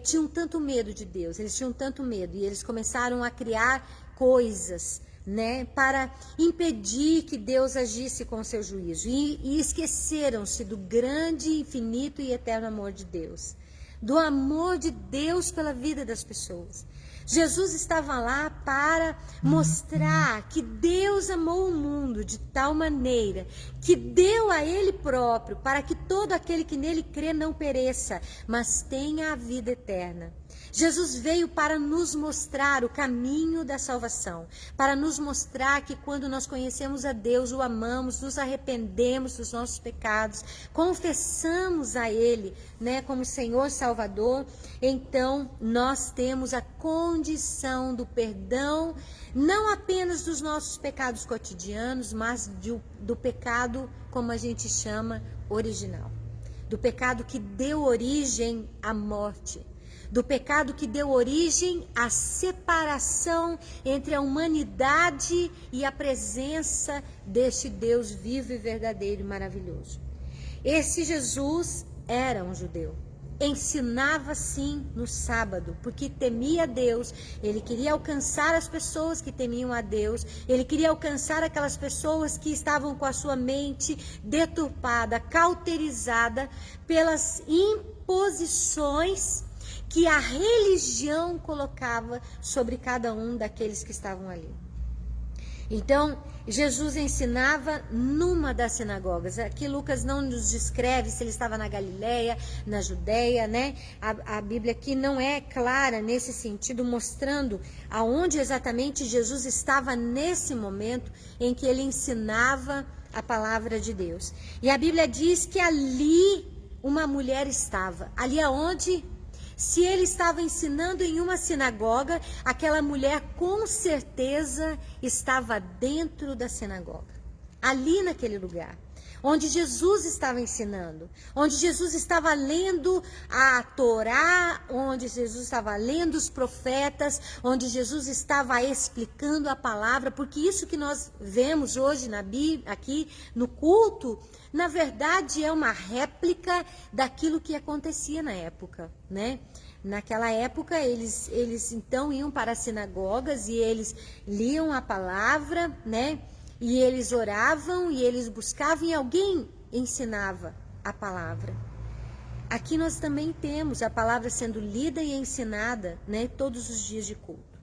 tinham tanto medo de Deus, eles tinham tanto medo, e eles começaram a criar coisas, né, para impedir que Deus agisse com seu juízo, e esqueceram-se do grande, infinito e eterno amor de Deus, do amor de Deus pela vida das pessoas. Jesus estava lá para mostrar que Deus amou o mundo de tal maneira que deu a Ele próprio, para que todo aquele que nele crê não pereça, mas tenha a vida eterna. Jesus veio para nos mostrar o caminho da salvação, para nos mostrar que quando nós conhecemos a Deus, o amamos, nos arrependemos dos nossos pecados, confessamos a Ele, né, como Senhor Salvador, então nós temos a condição do perdão, não apenas dos nossos pecados cotidianos, mas do pecado, como a gente chama, original, do pecado que deu origem à morte, do pecado que deu origem à separação entre a humanidade e a presença deste Deus vivo e verdadeiro e maravilhoso. Esse Jesus era um judeu. Ensinava sim no sábado, porque temia a Deus. Ele queria alcançar as pessoas que temiam a Deus. Ele queria alcançar aquelas pessoas que estavam com a sua mente deturpada, cauterizada pelas imposições que a religião colocava sobre cada um daqueles que estavam ali. Então, Jesus ensinava numa das sinagogas. Aqui Lucas não nos descreve se ele estava na Galileia, na Judeia, né? A Bíblia aqui não é clara nesse sentido, mostrando aonde exatamente Jesus estava nesse momento em que ele ensinava a palavra de Deus. E a Bíblia diz que ali uma mulher estava. Ali aonde? Se ele estava ensinando em uma sinagoga, aquela mulher com certeza estava dentro da sinagoga, ali naquele lugar, onde Jesus estava ensinando, onde Jesus estava lendo a Torá, onde Jesus estava lendo os profetas, onde Jesus estava explicando a palavra, porque isso que nós vemos hoje na Bíblia, aqui no culto, na verdade é uma réplica daquilo que acontecia na época, né? Naquela época, eles então iam para as sinagogas e eles liam a palavra, né? E eles oravam e eles buscavam e alguém ensinava a palavra. Aqui nós também temos a palavra sendo lida e ensinada, né? Todos os dias de culto.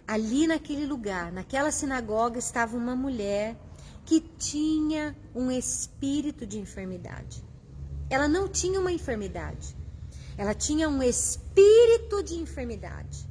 Ali naquele lugar, naquela sinagoga, estava uma mulher que tinha um espírito de enfermidade. Ela não tinha uma enfermidade. Ela tinha um espírito de enfermidade.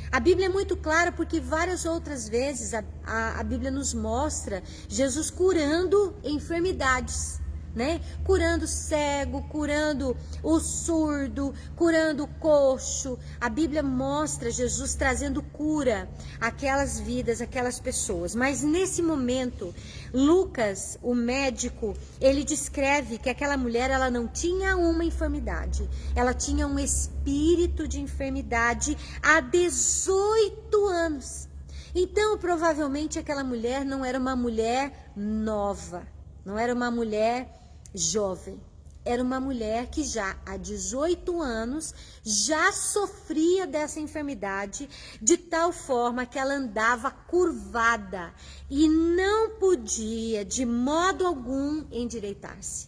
A Bíblia é muito clara porque várias outras vezes a Bíblia nos mostra Jesus curando enfermidades, né? Curando o cego, curando o surdo, curando o coxo. A Bíblia mostra Jesus trazendo cura àquelas vidas, àquelas pessoas. Mas nesse momento, Lucas, o médico, ele descreve que aquela mulher, ela não tinha uma enfermidade. Ela tinha um espírito de enfermidade há 18 anos. Então, provavelmente, aquela mulher não era uma mulher nova, não era uma mulher jovem. Era uma mulher que já há 18 anos já sofria dessa enfermidade, de tal forma que ela andava curvada e não podia de modo algum endireitar-se.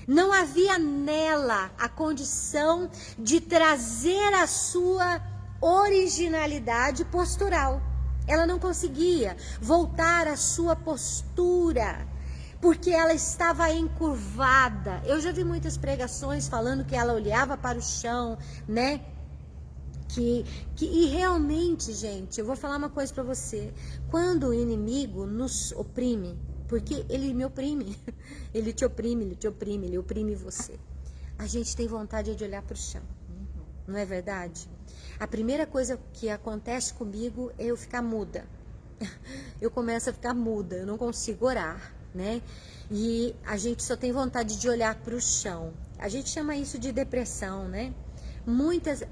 Não havia nela a condição de trazer a sua originalidade postural. Ela não conseguia voltar à sua postura, porque ela estava encurvada. Eu já vi muitas pregações falando que ela olhava para o chão, né? E realmente, gente, eu vou falar uma coisa para você. Quando o inimigo nos oprime, porque ele me oprime, ele te oprime, ele oprime você. A gente tem vontade de olhar para o chão, não é verdade? A primeira coisa que acontece comigo é eu ficar muda. Eu começo a ficar muda, eu não consigo orar, né? E a gente só tem vontade de olhar para o chão. A gente chama isso de depressão, né?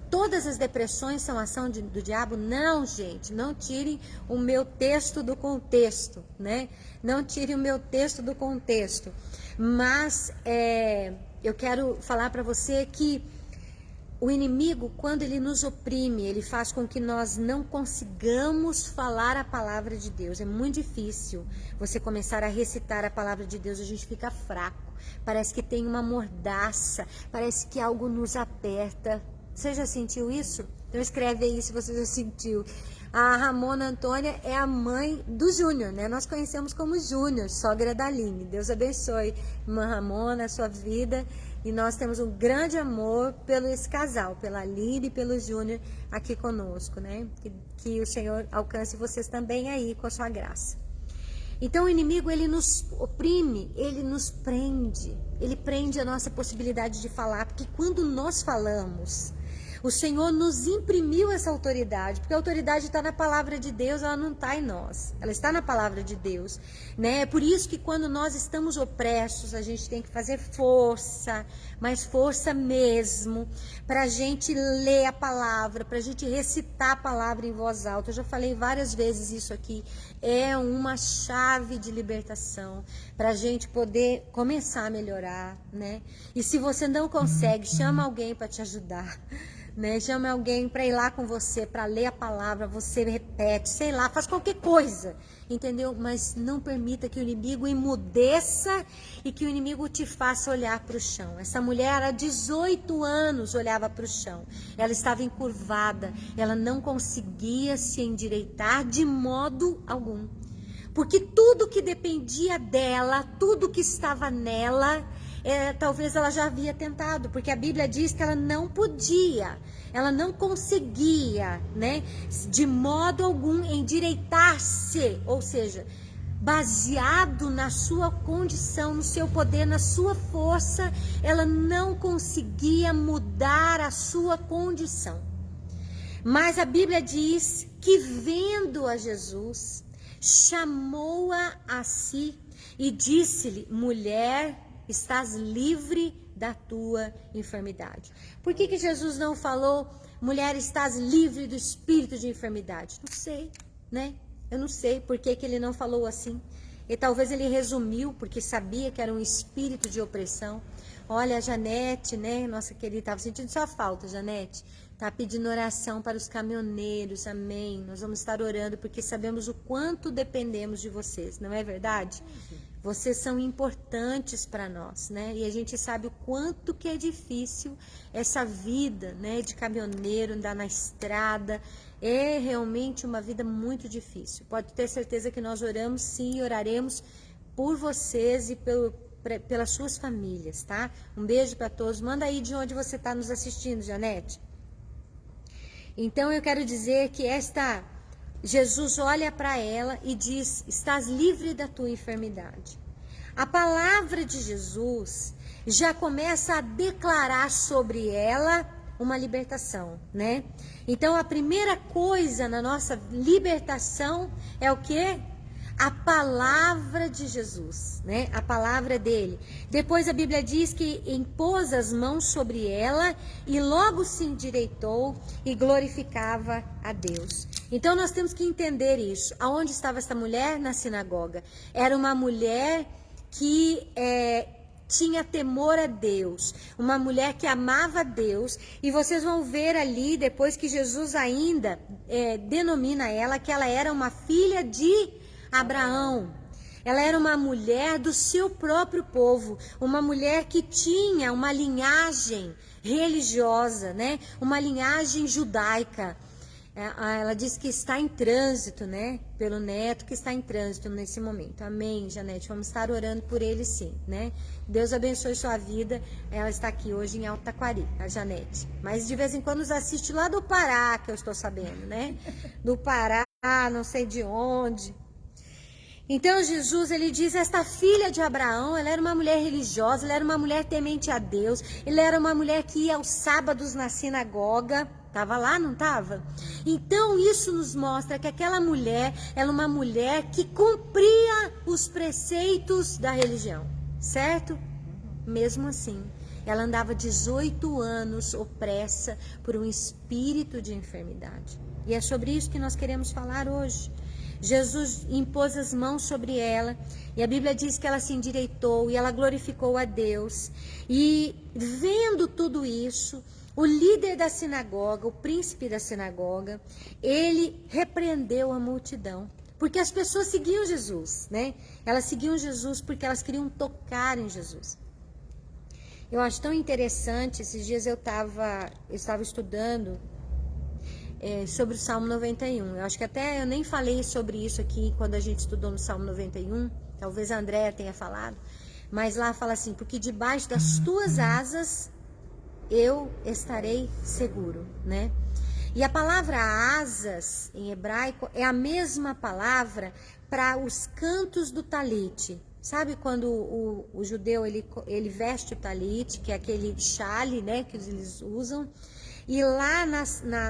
Todas as depressões são ação do diabo? Não, gente, não tirem o meu texto do contexto, né? Não tirem o meu texto do contexto. Mas eu quero falar para você que o inimigo, quando ele nos oprime, ele faz com que nós não consigamos falar a palavra de Deus. É muito difícil você começar a recitar a palavra de Deus, a gente fica fraco. Parece que tem uma mordaça, parece que algo nos aperta. Você já sentiu isso? Então escreve aí se você já sentiu. A Ramona Antônia é a mãe do Júnior, né? Nós conhecemos como Júnior, sogra da Aline. Deus abençoe, irmã Ramona, a sua vida. E nós temos um grande amor pelo esse casal, pela Aline e pelo Júnior aqui conosco, né? Que o Senhor alcance vocês também aí com a sua graça. Então o inimigo, ele nos oprime, ele nos prende, ele prende a nossa possibilidade de falar, porque quando nós falamos, o Senhor nos imprimiu essa autoridade, porque a autoridade está na palavra de Deus, ela não está em nós, ela está na palavra de Deus, né? É por isso que quando nós estamos opressos, a gente tem que fazer força, mas força mesmo, para a gente ler a palavra, para a gente recitar a palavra em voz alta. Eu já falei várias vezes isso aqui, é uma chave de libertação, para a gente poder começar a melhorar, né? E se você não consegue, chama alguém para te ajudar, né? Chama alguém para ir lá com você, para ler a palavra, você repete, sei lá, faz qualquer coisa, entendeu? Mas não permita que o inimigo emudeça e que o inimigo te faça olhar para o chão. Essa mulher há 18 anos olhava para o chão, ela estava encurvada, ela não conseguia se endireitar de modo algum, porque tudo que dependia dela, tudo que estava nela, talvez ela já havia tentado, porque a Bíblia diz que ela não podia, ela não conseguia, né, de modo algum endireitar-se, ou seja, baseado na sua condição, no seu poder, na sua força, ela não conseguia mudar a sua condição. Mas a Bíblia diz que vendo a Jesus, chamou-a a si e disse-lhe: mulher, estás livre da tua enfermidade. Por que Jesus não falou: mulher, estás livre do espírito de enfermidade? Não sei, né? Eu não sei por que ele não falou assim. E talvez ele resumiu, porque sabia que era um espírito de opressão. Olha, a Janete, né? Nossa querida, estava sentindo sua falta, Janete. Tá pedindo oração para os caminhoneiros, amém. Nós vamos estar orando porque sabemos o quanto dependemos de vocês, não é verdade? Vocês são importantes para nós, né? E a gente sabe o quanto que é difícil essa vida, né, de caminhoneiro, andar na estrada. É realmente uma vida muito difícil. Pode ter certeza que nós oramos sim, e oraremos por vocês e pelas suas famílias, tá? Um beijo para todos. Manda aí de onde você está nos assistindo, Janete. Então eu quero dizer que Jesus olha para ela e diz: estás livre da tua enfermidade. A palavra de Jesus já começa a declarar sobre ela uma libertação, né? Então a primeira coisa na nossa libertação é o quê? A palavra de Jesus, né? A palavra dele. Depois a Bíblia diz que impôs as mãos sobre ela e logo se endireitou e glorificava a Deus. Então nós temos que entender isso. Aonde estava essa mulher? Na sinagoga. Era uma mulher que tinha temor a Deus, uma mulher que amava Deus, e vocês vão ver ali depois que Jesus ainda denomina ela que ela era uma filha de Abraão. Ela era uma mulher do seu próprio povo, uma mulher que tinha uma linhagem religiosa, né? Uma linhagem judaica. Ela diz que está em trânsito, né? Pelo neto que está em trânsito nesse momento. Amém, Janete. Vamos estar orando por ele sim, né? Deus abençoe sua vida. Ela está aqui hoje em Alto Taquari, a Janete. Mas de vez em quando nos assiste lá do Pará, que eu estou sabendo, né? Do Pará, não sei de onde. Então Jesus, ele diz, esta filha de Abraão, ela era uma mulher religiosa, ela era uma mulher temente a Deus, ela era uma mulher que ia aos sábados na sinagoga, estava lá, não estava? Então isso nos mostra que aquela mulher, ela é uma mulher que cumpria os preceitos da religião, certo? Mesmo assim, ela andava 18 anos opressa por um espírito de enfermidade. E é sobre isso que nós queremos falar hoje. Jesus impôs as mãos sobre ela e a Bíblia diz que ela se endireitou e ela glorificou a Deus. E vendo tudo isso, o líder da sinagoga, o príncipe da sinagoga, ele repreendeu a multidão. Porque as pessoas seguiam Jesus, né? Elas seguiam Jesus porque elas queriam tocar em Jesus. Eu acho tão interessante, esses dias eu estava estudando sobre o Salmo 91. Eu acho que até eu nem falei sobre isso aqui quando a gente estudou no Salmo 91. Talvez a Andréa tenha falado. Mas lá fala assim, porque debaixo das tuas asas eu estarei seguro, né? E a palavra asas, em hebraico, é a mesma palavra para os cantos do talite. Sabe quando o judeu, ele veste o talite, que é aquele chale, né, que eles usam. E lá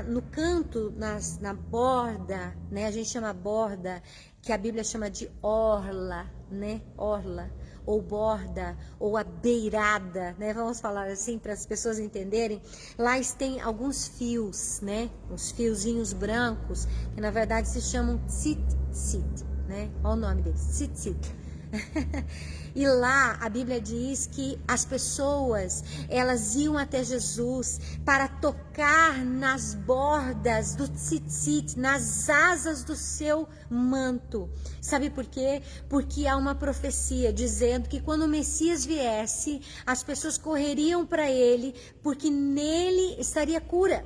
no canto, na borda, né? A gente chama borda, que a Bíblia chama de orla, né? Orla, ou borda, ou a beirada, né? Vamos falar assim para as pessoas entenderem. Lá tem alguns fios, né? Uns fiozinhos brancos, que na verdade se chamam tzitzit, né? Olha o nome deles, tzitzit. E lá a Bíblia diz que as pessoas, elas iam até Jesus para tocar nas bordas do tzitzit, nas asas do seu manto. Sabe por quê? Porque há uma profecia dizendo que quando o Messias viesse, as pessoas correriam para ele, porque nele estaria cura.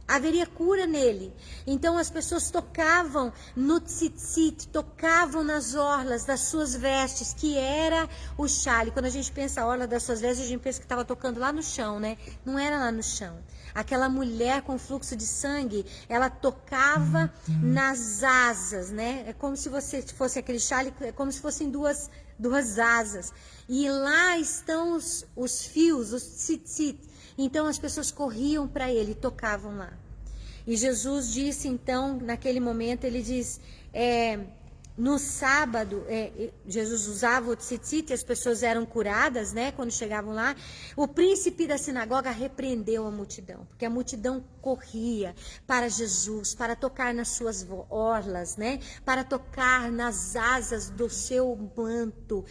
Haveria cura nele. Então as pessoas tocavam no tzitzit, tocavam nas orlas das suas vestes, que era o chale. Quando a gente pensa a orla das suas vestes, a gente pensa que estava tocando lá no chão, né? Não era lá no chão. Aquela mulher com fluxo de sangue, ela tocava nas asas, né? É como se você fosse aquele chale, é como se fossem duas asas. E lá estão os fios, os tzitzit. Então as pessoas corriam para ele, tocavam lá. E Jesus disse então, naquele momento, ele diz, no sábado, Jesus usava o tzitzit, as pessoas eram curadas, né, quando chegavam lá. O príncipe da sinagoga repreendeu a multidão, porque a multidão corria para Jesus, para tocar nas suas orlas, né, para tocar nas asas do seu manto,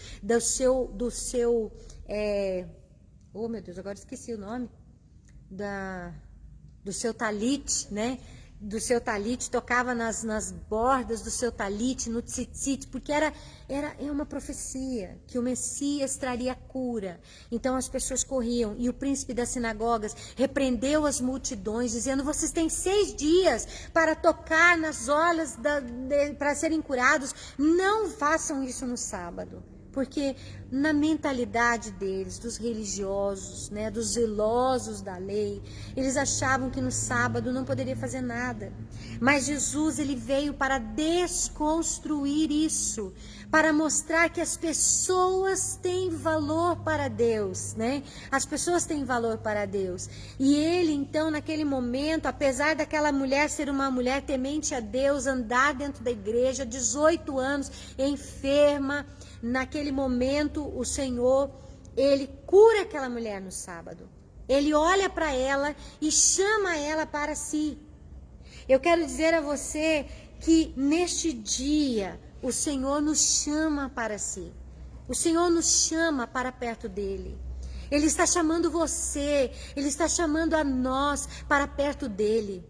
oh meu Deus, agora esqueci o nome, do seu talite, né? Do seu talite, tocava nas bordas do seu talite, no tzitzit, porque é uma profecia que o Messias traria cura. Então as pessoas corriam, e o príncipe das sinagogas repreendeu as multidões, dizendo: vocês têm 6 dias para tocar nas orlas para serem curados, não façam isso no sábado. Porque na mentalidade deles, dos religiosos, né, dos zelosos da lei, eles achavam que no sábado não poderia fazer nada. Mas Jesus, ele veio para desconstruir isso, para mostrar que as pessoas têm valor para Deus, né? As pessoas têm valor para Deus. E ele, então, naquele momento, apesar daquela mulher ser uma mulher temente a Deus, andar dentro da igreja, 18 anos, enferma, naquele momento, o Senhor, ele cura aquela mulher no sábado. Ele olha para ela e chama ela para si. Eu quero dizer a você que neste dia, o Senhor nos chama para si. O Senhor nos chama para perto dele. Ele está chamando você, ele está chamando a nós para perto dele.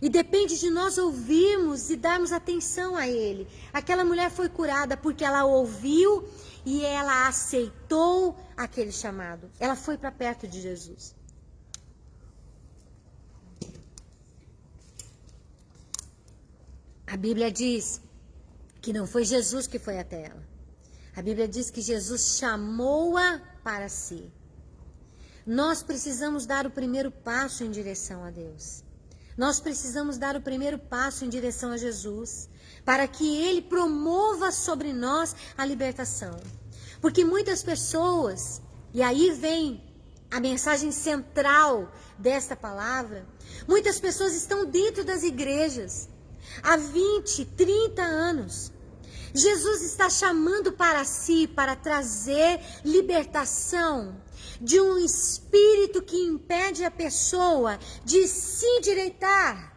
E depende de nós ouvirmos e darmos atenção a ele. Aquela mulher foi curada porque ela ouviu e ela aceitou aquele chamado. Ela foi para perto de Jesus. A Bíblia diz que não foi Jesus que foi até ela. A Bíblia diz que Jesus chamou-a para si. Nós precisamos dar o primeiro passo em direção a Deus. Nós precisamos dar o primeiro passo em direção a Jesus, para que ele promova sobre nós a libertação. Porque muitas pessoas, e aí vem a mensagem central desta palavra, muitas pessoas estão dentro das igrejas há 20, 30 anos. Jesus está chamando para si, para trazer libertação de um espírito que impede a pessoa de se endireitar.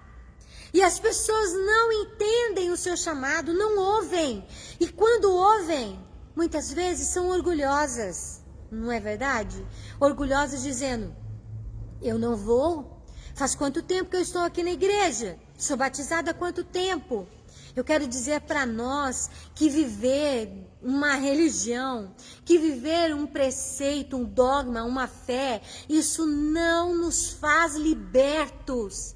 E as pessoas não entendem o seu chamado, não ouvem. E quando ouvem, muitas vezes são orgulhosas, não é verdade? Orgulhosas dizendo: eu não vou. Faz quanto tempo que eu estou aqui na igreja? Sou batizada há quanto tempo? Eu quero dizer para nós que viver uma religião, que viver um preceito, um dogma, uma fé, isso não nos faz libertos.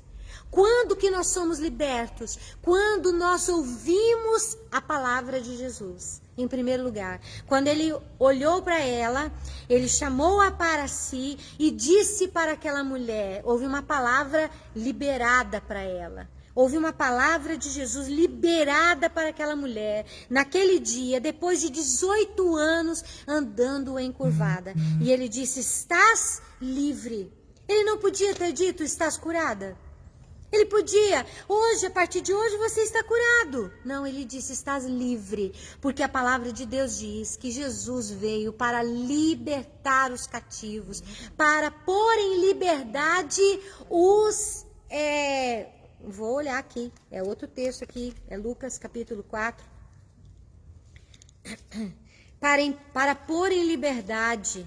Quando que nós somos libertos? Quando nós ouvimos a palavra de Jesus, em primeiro lugar. Quando ele olhou para ela, ele chamou-a para si e disse para aquela mulher, houve uma palavra liberada para ela. Houve uma palavra de Jesus liberada para aquela mulher, naquele dia, depois de 18 anos andando encurvada. E ele disse: estás livre. Ele não podia ter dito: estás curada. Ele podia: hoje, a partir de hoje, você está curado. Não, ele disse: estás livre. Porque a palavra de Deus diz que Jesus veio para libertar os cativos, para pôr em liberdade os... Vou olhar aqui, é outro texto aqui, é Lucas capítulo 4. Para pôr em liberdade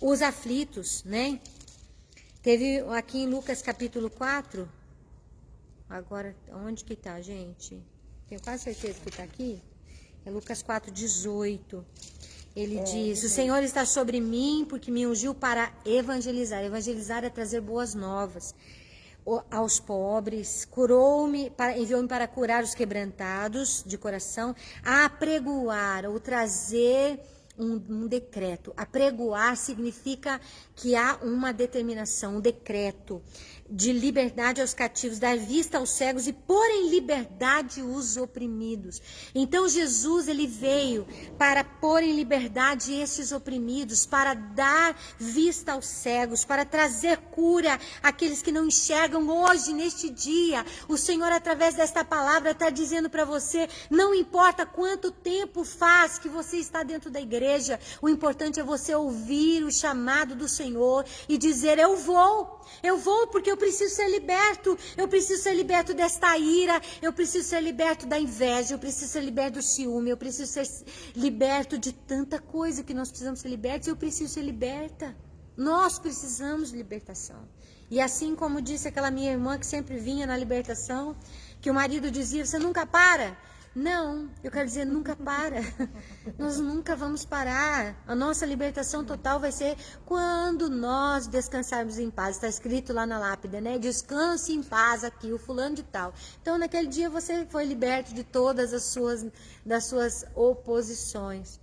os aflitos, né? Teve aqui em Lucas capítulo 4, agora, onde que tá, gente? Tenho quase certeza que tá aqui. É Lucas 4, 18. Ele diz: o Senhor está sobre mim porque me ungiu para evangelizar. Evangelizar é trazer boas novas aos pobres. Curou-me, enviou-me para curar os quebrantados de coração, a apregoar ou trazer um decreto. Apregoar significa que há uma determinação, um decreto de liberdade aos cativos, dar vista aos cegos e pôr em liberdade os oprimidos. Então Jesus, ele veio para pôr em liberdade esses oprimidos, para dar vista aos cegos, para trazer cura àqueles que não enxergam. Hoje, neste dia, o Senhor, através desta palavra, está dizendo para você: não importa quanto tempo faz que você está dentro da igreja, o importante é você ouvir o chamado do Senhor e dizer: eu vou porque eu preciso ser liberto. Eu preciso ser liberto desta ira. Eu preciso ser liberto da inveja. Eu preciso ser liberto do ciúme. Eu preciso ser liberto de tanta coisa que nós precisamos ser libertos. Eu preciso ser liberta. Nós precisamos de libertação. E assim como disse aquela minha irmã que sempre vinha na libertação, que o marido dizia, você nunca para? Não, eu quero dizer, nunca para. Nós nunca vamos parar. A nossa libertação total vai ser quando nós descansarmos em paz. Está escrito lá na lápide, né? Descanse em paz aqui, o fulano de tal. Então, naquele dia você foi liberto de todas das suas oposições.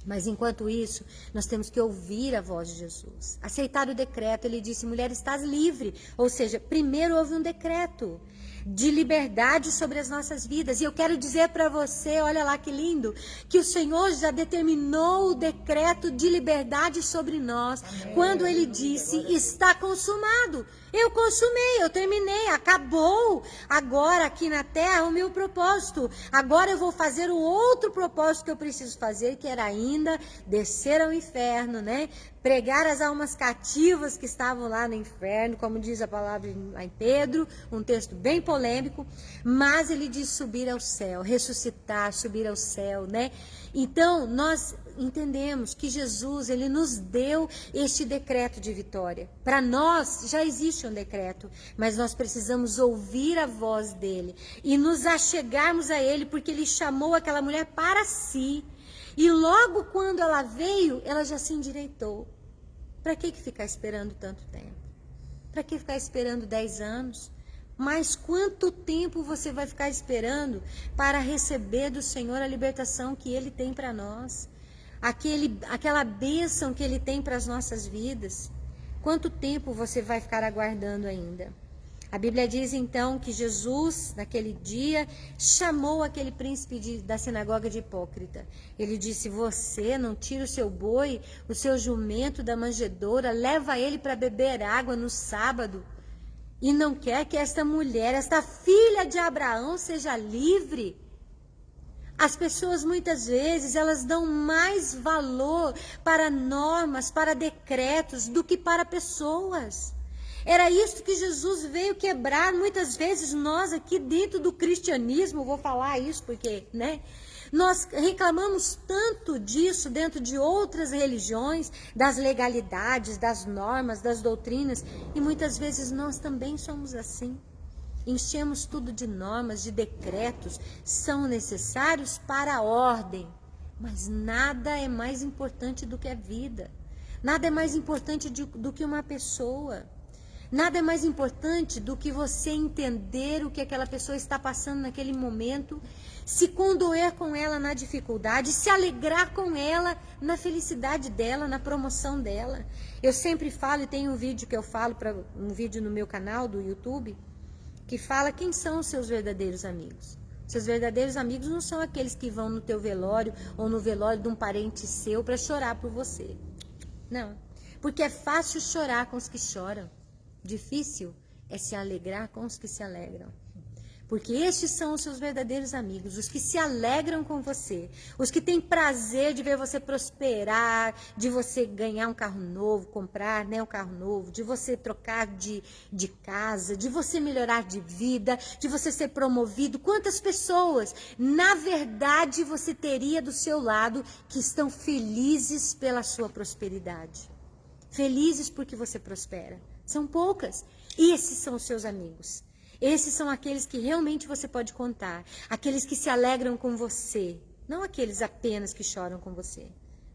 Mas enquanto isso, nós temos que ouvir a voz de Jesus. Aceitar o decreto, ele disse, mulher, estás livre. Ou seja, primeiro houve um decreto de liberdade sobre as nossas vidas. E eu quero dizer para você, olha lá que lindo, que o Senhor já determinou o decreto de liberdade sobre nós. Amém. Quando ele disse, está consumado. Eu consumei, eu terminei, acabou. Agora aqui na terra o meu propósito. Agora eu vou fazer o outro propósito que eu preciso fazer, que era ainda descer ao inferno, né? Pregar as almas cativas que estavam lá no inferno, como diz a palavra lá em Pedro, um texto bem polêmico, mas ele diz subir ao céu, ressuscitar, subir ao céu, né? Então, nós entendemos que Jesus, ele nos deu este decreto de vitória. Para nós, já existe um decreto, mas nós precisamos ouvir a voz dele e nos achegarmos a ele, porque ele chamou aquela mulher para si. E logo quando ela veio, ela já se endireitou. Para que ficar esperando tanto tempo? Para que ficar esperando 10 anos? Mas quanto tempo você vai ficar esperando para receber do Senhor a libertação que Ele tem para nós? Aquela bênção que Ele tem para as nossas vidas? Quanto tempo você vai ficar aguardando ainda? A Bíblia diz então que Jesus, naquele dia, chamou aquele príncipe da sinagoga de hipócrita. Ele disse, você não tira o seu boi, o seu jumento da manjedoura, leva ele para beber água no sábado e não quer que esta mulher, esta filha de Abraão seja livre? As pessoas muitas vezes, elas dão mais valor para normas, para decretos, do que para pessoas. Era isso que Jesus veio quebrar. Muitas vezes nós aqui dentro do cristianismo, vou falar isso porque, né? Nós reclamamos tanto disso dentro de outras religiões, das legalidades, das normas, das doutrinas, e muitas vezes nós também somos assim. Enchemos tudo de normas, de decretos, são necessários para a ordem, mas nada é mais importante do que a vida. Nada é mais importante do que uma pessoa. Nada é mais importante do que você entender o que aquela pessoa está passando naquele momento, se condoer com ela na dificuldade, se alegrar com ela na felicidade dela, na promoção dela. Eu sempre falo, e tem um vídeo que eu falo, um vídeo no meu canal do YouTube, que fala quem são os seus verdadeiros amigos. Seus verdadeiros amigos não são aqueles que vão no teu velório ou no velório de um parente seu para chorar por você. Não, porque é fácil chorar com os que choram. Difícil é se alegrar com os que se alegram. Porque estes são os seus verdadeiros amigos, os que se alegram com você, os que têm prazer de ver você prosperar, de você ganhar um carro novo, comprar, né, um carro novo, de você trocar de casa, de você melhorar de vida, de você ser promovido. Quantas pessoas, na verdade, você teria do seu lado que estão felizes pela sua prosperidade? Felizes porque você prospera. São poucas. Esses são os seus amigos. Esses são aqueles que realmente você pode contar. Aqueles que se alegram com você. Não aqueles apenas que choram com você.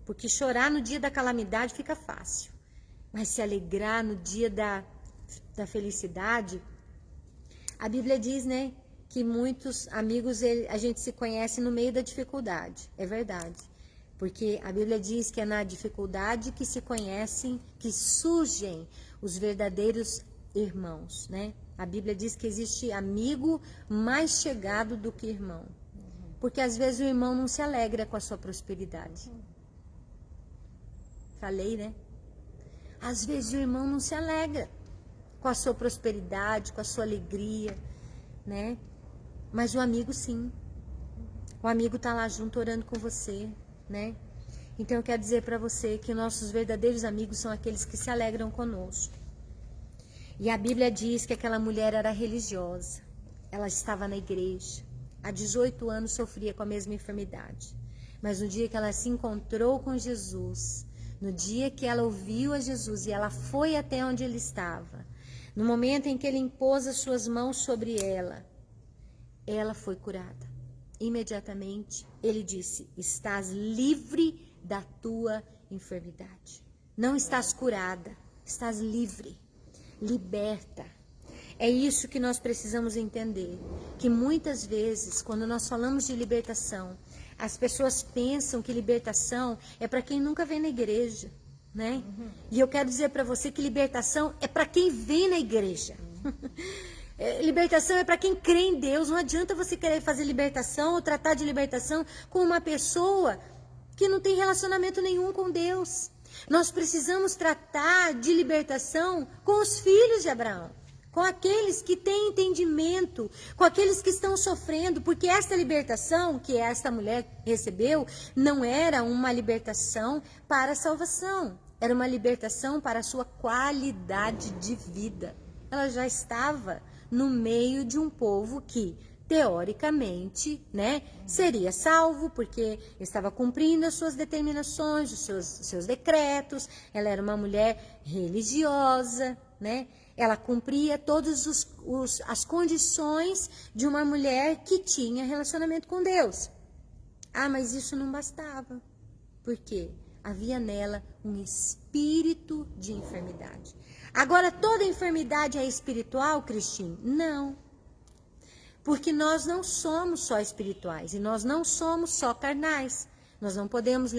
Porque chorar no dia da calamidade fica fácil. Mas se alegrar no dia da felicidade. A Bíblia diz, né? Que muitos amigos a gente se conhece no meio da dificuldade. É verdade. Porque a Bíblia diz que é na dificuldade que se conhecem, que surgem os verdadeiros irmãos, né? A Bíblia diz que existe amigo mais chegado do que irmão. Porque às vezes o irmão não se alegra com a sua prosperidade. Falei, né? Às vezes o irmão não se alegra com a sua prosperidade, com a sua alegria, né? Mas o amigo sim. O amigo está lá junto orando com você, né? Então eu quero dizer para você que nossos verdadeiros amigos são aqueles que se alegram conosco. E a Bíblia diz que aquela mulher era religiosa. Ela estava na igreja. Há 18 anos sofria com a mesma enfermidade. Mas no dia que ela se encontrou com Jesus, No dia que ela ouviu a Jesus e ela foi até onde ele estava, no momento em que ele impôs as suas mãos sobre ela, ela foi curada. Imediatamente, ele disse: estás livre da tua enfermidade. Não estás curada, estás livre, liberta. É isso que nós precisamos entender, que muitas vezes, quando nós falamos de libertação, as pessoas pensam que libertação é para quem nunca vem na igreja, né? E eu quero dizer para você que libertação é para quem vem na igreja. Libertação é para quem crê em Deus. Não adianta você querer fazer libertação ou tratar de libertação com uma pessoa que não tem relacionamento nenhum com Deus. Nós precisamos tratar de libertação com os filhos de Abraão, com aqueles que têm entendimento, com aqueles que estão sofrendo, porque esta libertação que esta mulher recebeu não era uma libertação para a salvação, era uma libertação para a sua qualidade de vida. Ela já estava no meio de um povo que, teoricamente, né, seria salvo, porque estava cumprindo as suas determinações, os seus decretos. Ela era uma mulher religiosa, né? Ela cumpria todas as condições de uma mulher que tinha relacionamento com Deus. Ah, mas isso não bastava. Por quê? Havia nela um espírito de enfermidade. Agora, toda enfermidade é espiritual, Cristina? Não. Porque nós não somos só espirituais e nós não somos só carnais. Nós não podemos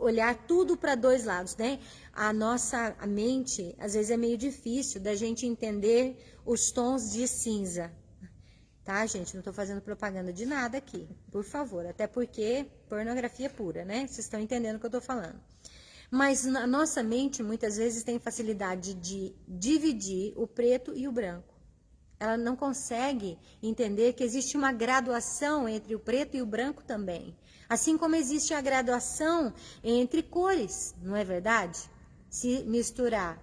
olhar tudo para dois lados, né? A mente, às vezes, é meio difícil da gente entender os tons de cinza. Tá, gente? Não estou fazendo propaganda de nada aqui, por favor. Até porque pornografia pura, né? Vocês estão entendendo o que eu estou falando. Mas a nossa mente, muitas vezes, tem facilidade de dividir o preto e o branco. Ela não consegue entender que existe uma graduação entre o preto e o branco também. Assim como existe a graduação entre cores, não é verdade? Se misturar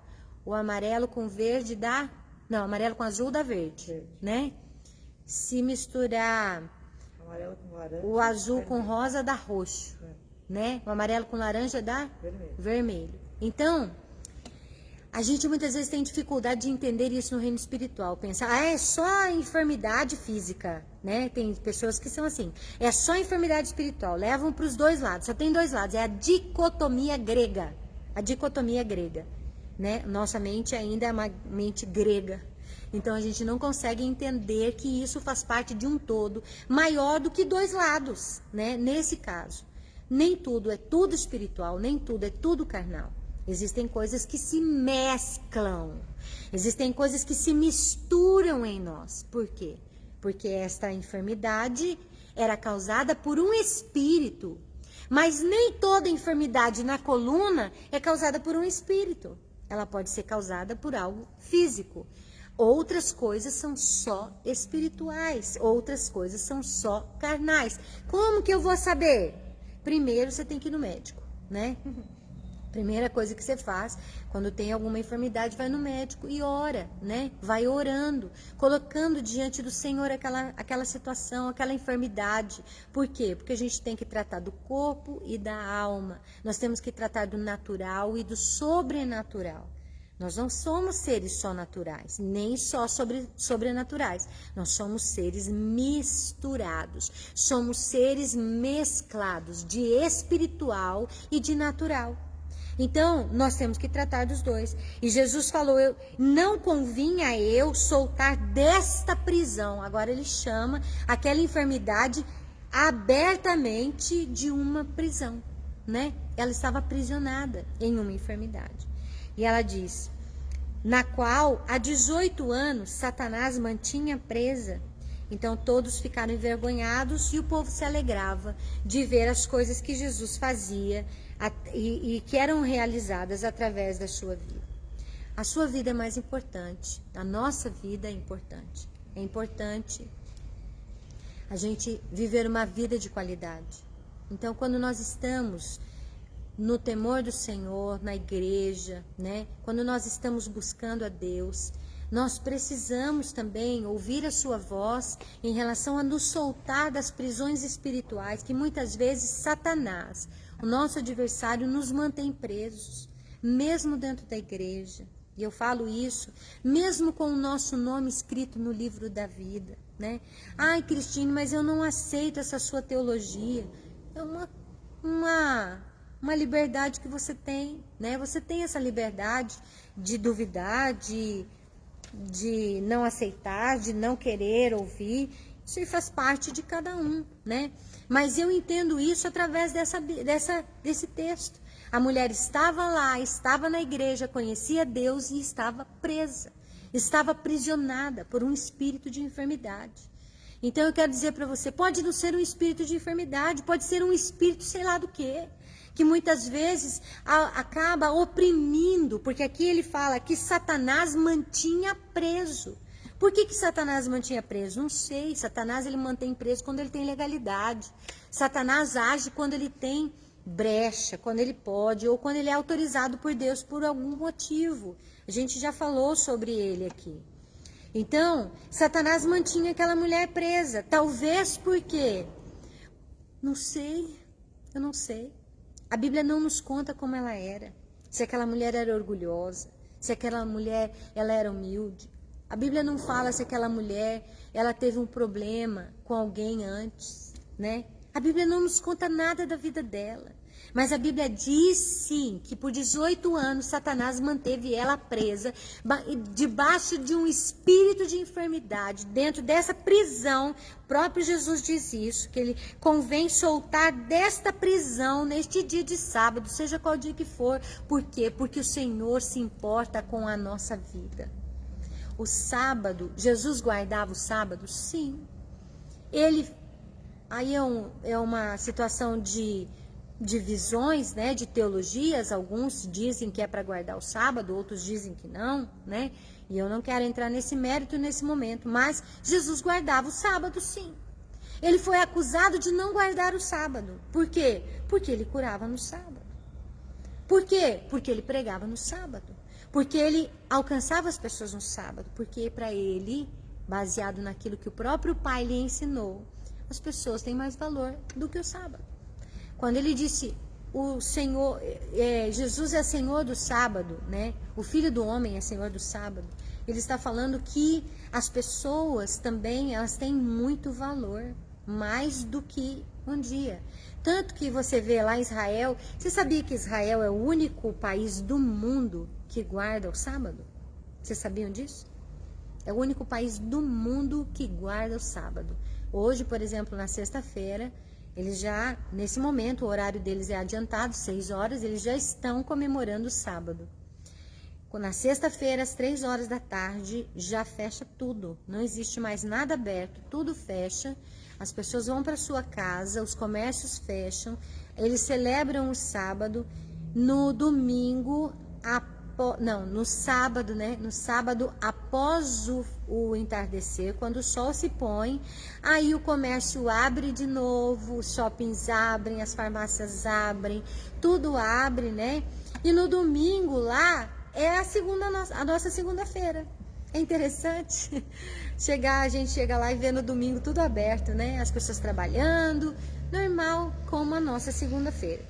o amarelo com verde dá... Não, amarelo com azul dá verde, né? Se misturar o azul com rosa dá roxo, né? O amarelo com laranja dá vermelho. Então, a gente muitas vezes tem dificuldade de entender isso no reino espiritual. Pensar, é só enfermidade física, né? Tem pessoas que são assim, é só enfermidade espiritual. Levam para os dois lados, só tem dois lados. É a dicotomia grega. A dicotomia grega, né? Nossa mente ainda é uma mente grega. Então, a gente não consegue entender que isso faz parte de um todo maior do que dois lados, né? Nesse caso, nem tudo é tudo espiritual, nem tudo é tudo carnal. Existem coisas que se mesclam. Existem coisas que se misturam em nós. Por quê? Porque esta enfermidade era causada por um espírito. Mas nem toda enfermidade na coluna é causada por um espírito. Ela pode ser causada por algo físico. Outras coisas são só espirituais. Outras coisas são só carnais. Como que eu vou saber? Primeiro você tem que ir no médico, né? Primeira coisa que você faz, quando tem alguma enfermidade, vai no médico e ora, né? Vai orando, colocando diante do Senhor aquela situação, aquela enfermidade. Por quê? Porque a gente tem que tratar do corpo e da alma. Nós temos que tratar do natural e do sobrenatural. Nós não somos seres só naturais, nem só sobrenaturais. Nós somos seres misturados. Somos seres mesclados de espiritual e de natural. Então, nós temos que tratar dos dois. E Jesus falou, não convinha eu soltar desta prisão. Agora ele chama aquela enfermidade abertamente de uma prisão, né? Ela estava aprisionada em uma enfermidade. E ela diz, na qual há 18 anos Satanás mantinha presa. Então todos ficaram envergonhados e o povo se alegrava de ver as coisas que Jesus fazia e que eram realizadas através da sua vida. A sua vida é mais importante, a nossa vida é importante. É importante a gente viver uma vida de qualidade. Então, quando nós estamos no temor do Senhor, na igreja, né? Quando nós estamos buscando a Deus, nós precisamos também ouvir a sua voz em relação a nos soltar das prisões espirituais que muitas vezes Satanás, O nosso adversário nos mantém presos, mesmo dentro da igreja. E eu falo isso, mesmo com o nosso nome escrito no livro da vida, né? Ai, Cristine, mas eu não aceito essa sua teologia. É uma liberdade que você tem, né? Você tem essa liberdade de duvidar, de não aceitar, de não querer ouvir. Isso faz parte de cada um, né? Mas eu entendo isso através desse texto. A mulher estava lá, estava na igreja, conhecia Deus e estava presa. Estava aprisionada por um espírito de enfermidade. Então eu quero dizer para você, pode não ser um espírito de enfermidade, pode ser um espírito sei lá do quê, que muitas vezes acaba oprimindo, porque aqui ele fala que Satanás mantinha preso. Por que Satanás mantinha preso? Não sei, Satanás ele mantém preso quando ele tem legalidade. Satanás age quando ele tem brecha, quando ele pode, ou quando ele é autorizado por Deus por algum motivo. A gente já falou sobre ele aqui. Então, Satanás mantinha aquela mulher presa. Talvez porque, não sei, eu não sei. A Bíblia não nos conta como ela era. Se aquela mulher era orgulhosa, se aquela mulher ela era humilde. A Bíblia não fala se aquela mulher ela teve um problema com alguém antes, né? A Bíblia não nos conta nada da vida dela. Mas a Bíblia diz sim que por 18 anos Satanás manteve ela presa debaixo de um espírito de enfermidade. Dentro dessa prisão, o próprio Jesus diz isso, que ele convém soltar desta prisão neste dia de sábado, seja qual dia que for. Por quê? Porque o Senhor se importa com a nossa vida. O sábado, Jesus guardava o sábado? Sim. Aí é uma situação de visões, né, de teologias. Alguns dizem que é para guardar o sábado, outros dizem que não, né? E eu não quero entrar nesse mérito nesse momento, mas Jesus guardava o sábado, sim. Ele foi acusado de não guardar o sábado. Por quê? Porque ele curava no sábado. Por quê? Porque ele pregava no sábado. Porque ele alcançava as pessoas no sábado. Porque para ele, baseado naquilo que o próprio Pai lhe ensinou, as pessoas têm mais valor do que o sábado. Quando ele disse, o Senhor, Jesus é Senhor do sábado, né? O Filho do Homem é Senhor do sábado. Ele está falando que as pessoas também, elas têm muito valor, mais do que um dia. Tanto que você vê lá em Israel, você sabia que Israel é o único país do mundo que guarda o sábado? Vocês sabiam disso? É o único país do mundo que guarda o sábado. Hoje, por exemplo, na sexta-feira, eles já, nesse momento, o horário deles é adiantado, 6 horas, eles já estão comemorando o sábado. Na sexta-feira, às 3 horas da tarde, já fecha tudo. Não existe mais nada aberto, tudo fecha. As pessoas vão para sua casa, os comércios fecham, eles celebram o sábado. No domingo, no sábado, né? No sábado, após o entardecer, quando o sol se põe, aí o comércio abre de novo, os shoppings abrem, as farmácias abrem, tudo abre, né? E no domingo lá é a nossa segunda-feira. É interessante a gente chega lá e vê no domingo tudo aberto, né? As pessoas trabalhando, normal, como a nossa segunda-feira.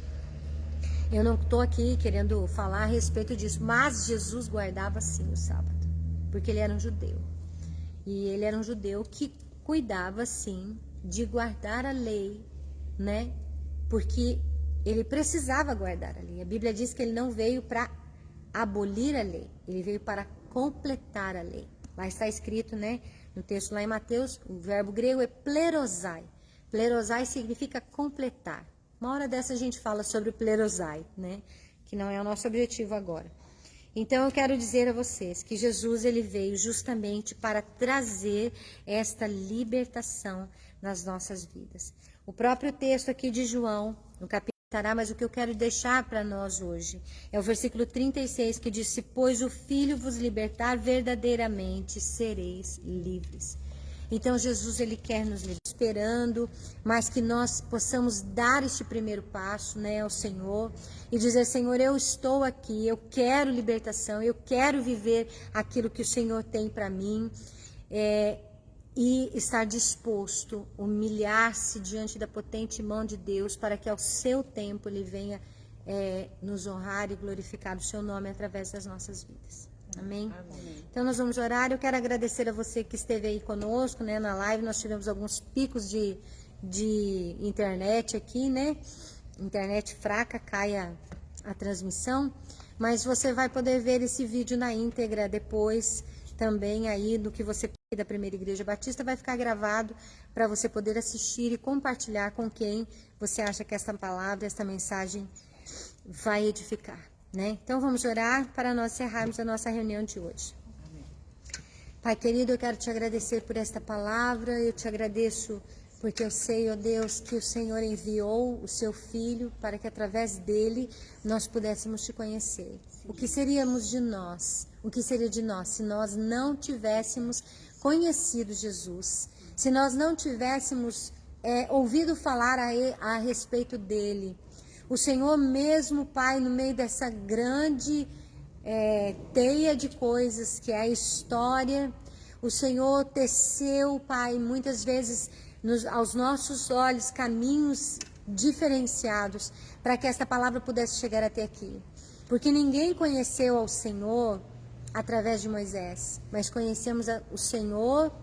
Eu não estou aqui querendo falar a respeito disso, mas Jesus guardava sim o sábado, porque ele era um judeu. E ele era um judeu que cuidava sim de guardar a lei, né? Porque ele precisava guardar a lei. A Bíblia diz que ele não veio para abolir a lei, ele veio para completar a lei. Lá está escrito, né? No texto lá em Mateus, o verbo grego é plerosai. Plerosai significa completar. Uma hora dessa a gente fala sobre o plerosai, né? Que não é o nosso objetivo agora. Então eu quero dizer a vocês que Jesus ele veio justamente para trazer esta libertação nas nossas vidas. O próprio texto aqui de João, no capítulo, mas o que eu quero deixar para nós hoje é o versículo 36 que diz: "Se pois o Filho vos libertar, verdadeiramente sereis livres." Então Jesus ele quer nos libertar, esperando, mas que nós possamos dar este primeiro passo, né, ao Senhor e dizer: Senhor, eu estou aqui, eu quero libertação, eu quero viver aquilo que o Senhor tem para mim. e estar disposto, humilhar-se diante da potente mão de Deus, para que ao seu tempo Ele venha nos honrar e glorificar o seu nome através das nossas vidas. Amém? Amém. Então nós vamos orar. Eu quero agradecer a você que esteve aí conosco, né, na live. Nós tivemos alguns picos de internet aqui, né? Internet fraca, cai a transmissão, mas você vai poder ver esse vídeo na íntegra depois também aí do que você da Primeira Igreja Batista, vai ficar gravado para você poder assistir e compartilhar com quem você acha que esta palavra, esta mensagem vai edificar, né? Então vamos orar para nós encerrarmos a nossa reunião de hoje. Amém. Pai querido, eu quero te agradecer por esta palavra, eu te agradeço porque eu sei, ó Deus, que o Senhor enviou o seu Filho para que através dele nós pudéssemos te conhecer. Sim. O que seríamos de nós? O que seria de nós se nós não tivéssemos conhecido Jesus? Se nós não tivéssemos ouvido falar a respeito dele? O Senhor mesmo, Pai, no meio dessa grande teia de coisas que é a história, o Senhor teceu, Pai, muitas vezes aos nossos olhos caminhos diferenciados para que esta palavra pudesse chegar até aqui. Porque ninguém conheceu ao Senhor através de Moisés, mas conhecemos o Senhor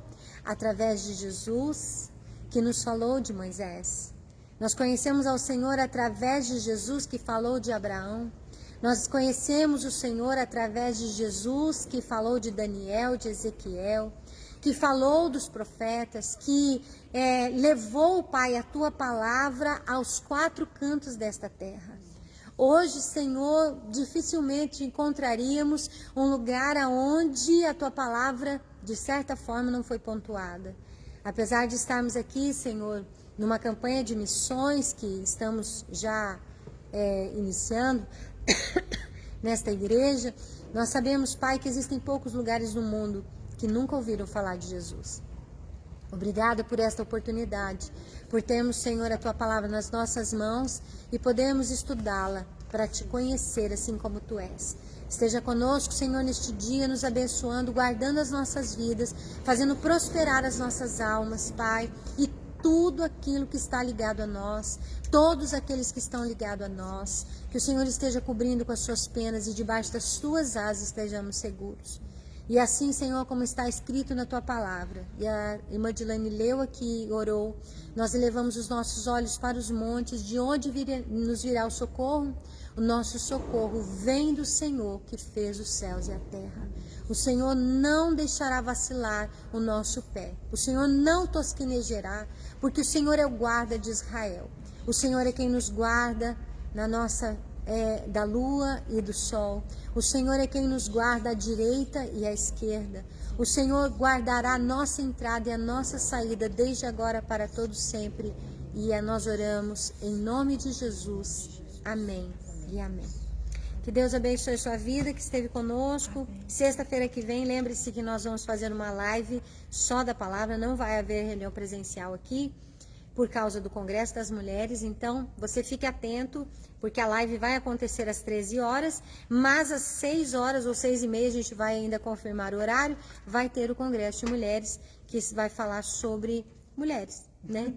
através de Jesus, que nos falou de Moisés. Nós conhecemos ao Senhor através de Jesus, que falou de Abraão. Nós conhecemos o Senhor através de Jesus, que falou de Daniel, de Ezequiel, que falou dos profetas, que levou, Pai, a tua palavra aos quatro cantos desta terra. Hoje, Senhor, dificilmente encontraríamos um lugar onde a tua palavra, de certa forma, não foi pontuada. Apesar de estarmos aqui, Senhor, numa campanha de missões que estamos já iniciando nesta igreja, nós sabemos, Pai, que existem poucos lugares no mundo que nunca ouviram falar de Jesus. Obrigada por esta oportunidade, por termos, Senhor, a tua palavra nas nossas mãos e podermos estudá-la para te conhecer assim como tu és. Esteja conosco, Senhor, neste dia, nos abençoando, guardando as nossas vidas, fazendo prosperar as nossas almas, Pai, e tudo aquilo que está ligado a nós, todos aqueles que estão ligados a nós, que o Senhor esteja cobrindo com as suas penas e debaixo das tuas asas estejamos seguros. E assim, Senhor, como está escrito na tua palavra, e a irmã Dilane leu aqui e orou, nós elevamos os nossos olhos para os montes, de onde nos virá o socorro? O nosso socorro vem do Senhor que fez os céus e a terra. O Senhor não deixará vacilar o nosso pé. O Senhor não tosquenejará, porque o Senhor é o guarda de Israel. O Senhor é quem nos guarda na nossa da lua e do sol. O Senhor é quem nos guarda à direita e à esquerda. O Senhor guardará a nossa entrada e a nossa saída desde agora para todo sempre. E nós oramos em nome de Jesus. Amém e amém. Que Deus abençoe a sua vida, que esteve conosco. Sexta-feira que vem, lembre-se que nós vamos fazer uma live só da palavra. Não vai haver reunião presencial aqui por causa do Congresso das Mulheres, então você fique atento, porque a live vai acontecer às 13 horas, mas às 6 horas ou 6h30, a gente vai ainda confirmar o horário, vai ter o Congresso de Mulheres, que vai falar sobre mulheres, né?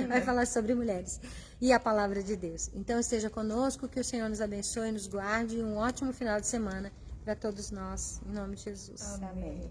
Vai falar sobre mulheres e a palavra de Deus. Então esteja conosco, que o Senhor nos abençoe, nos guarde e um ótimo final de semana para todos nós, em nome de Jesus. Amém.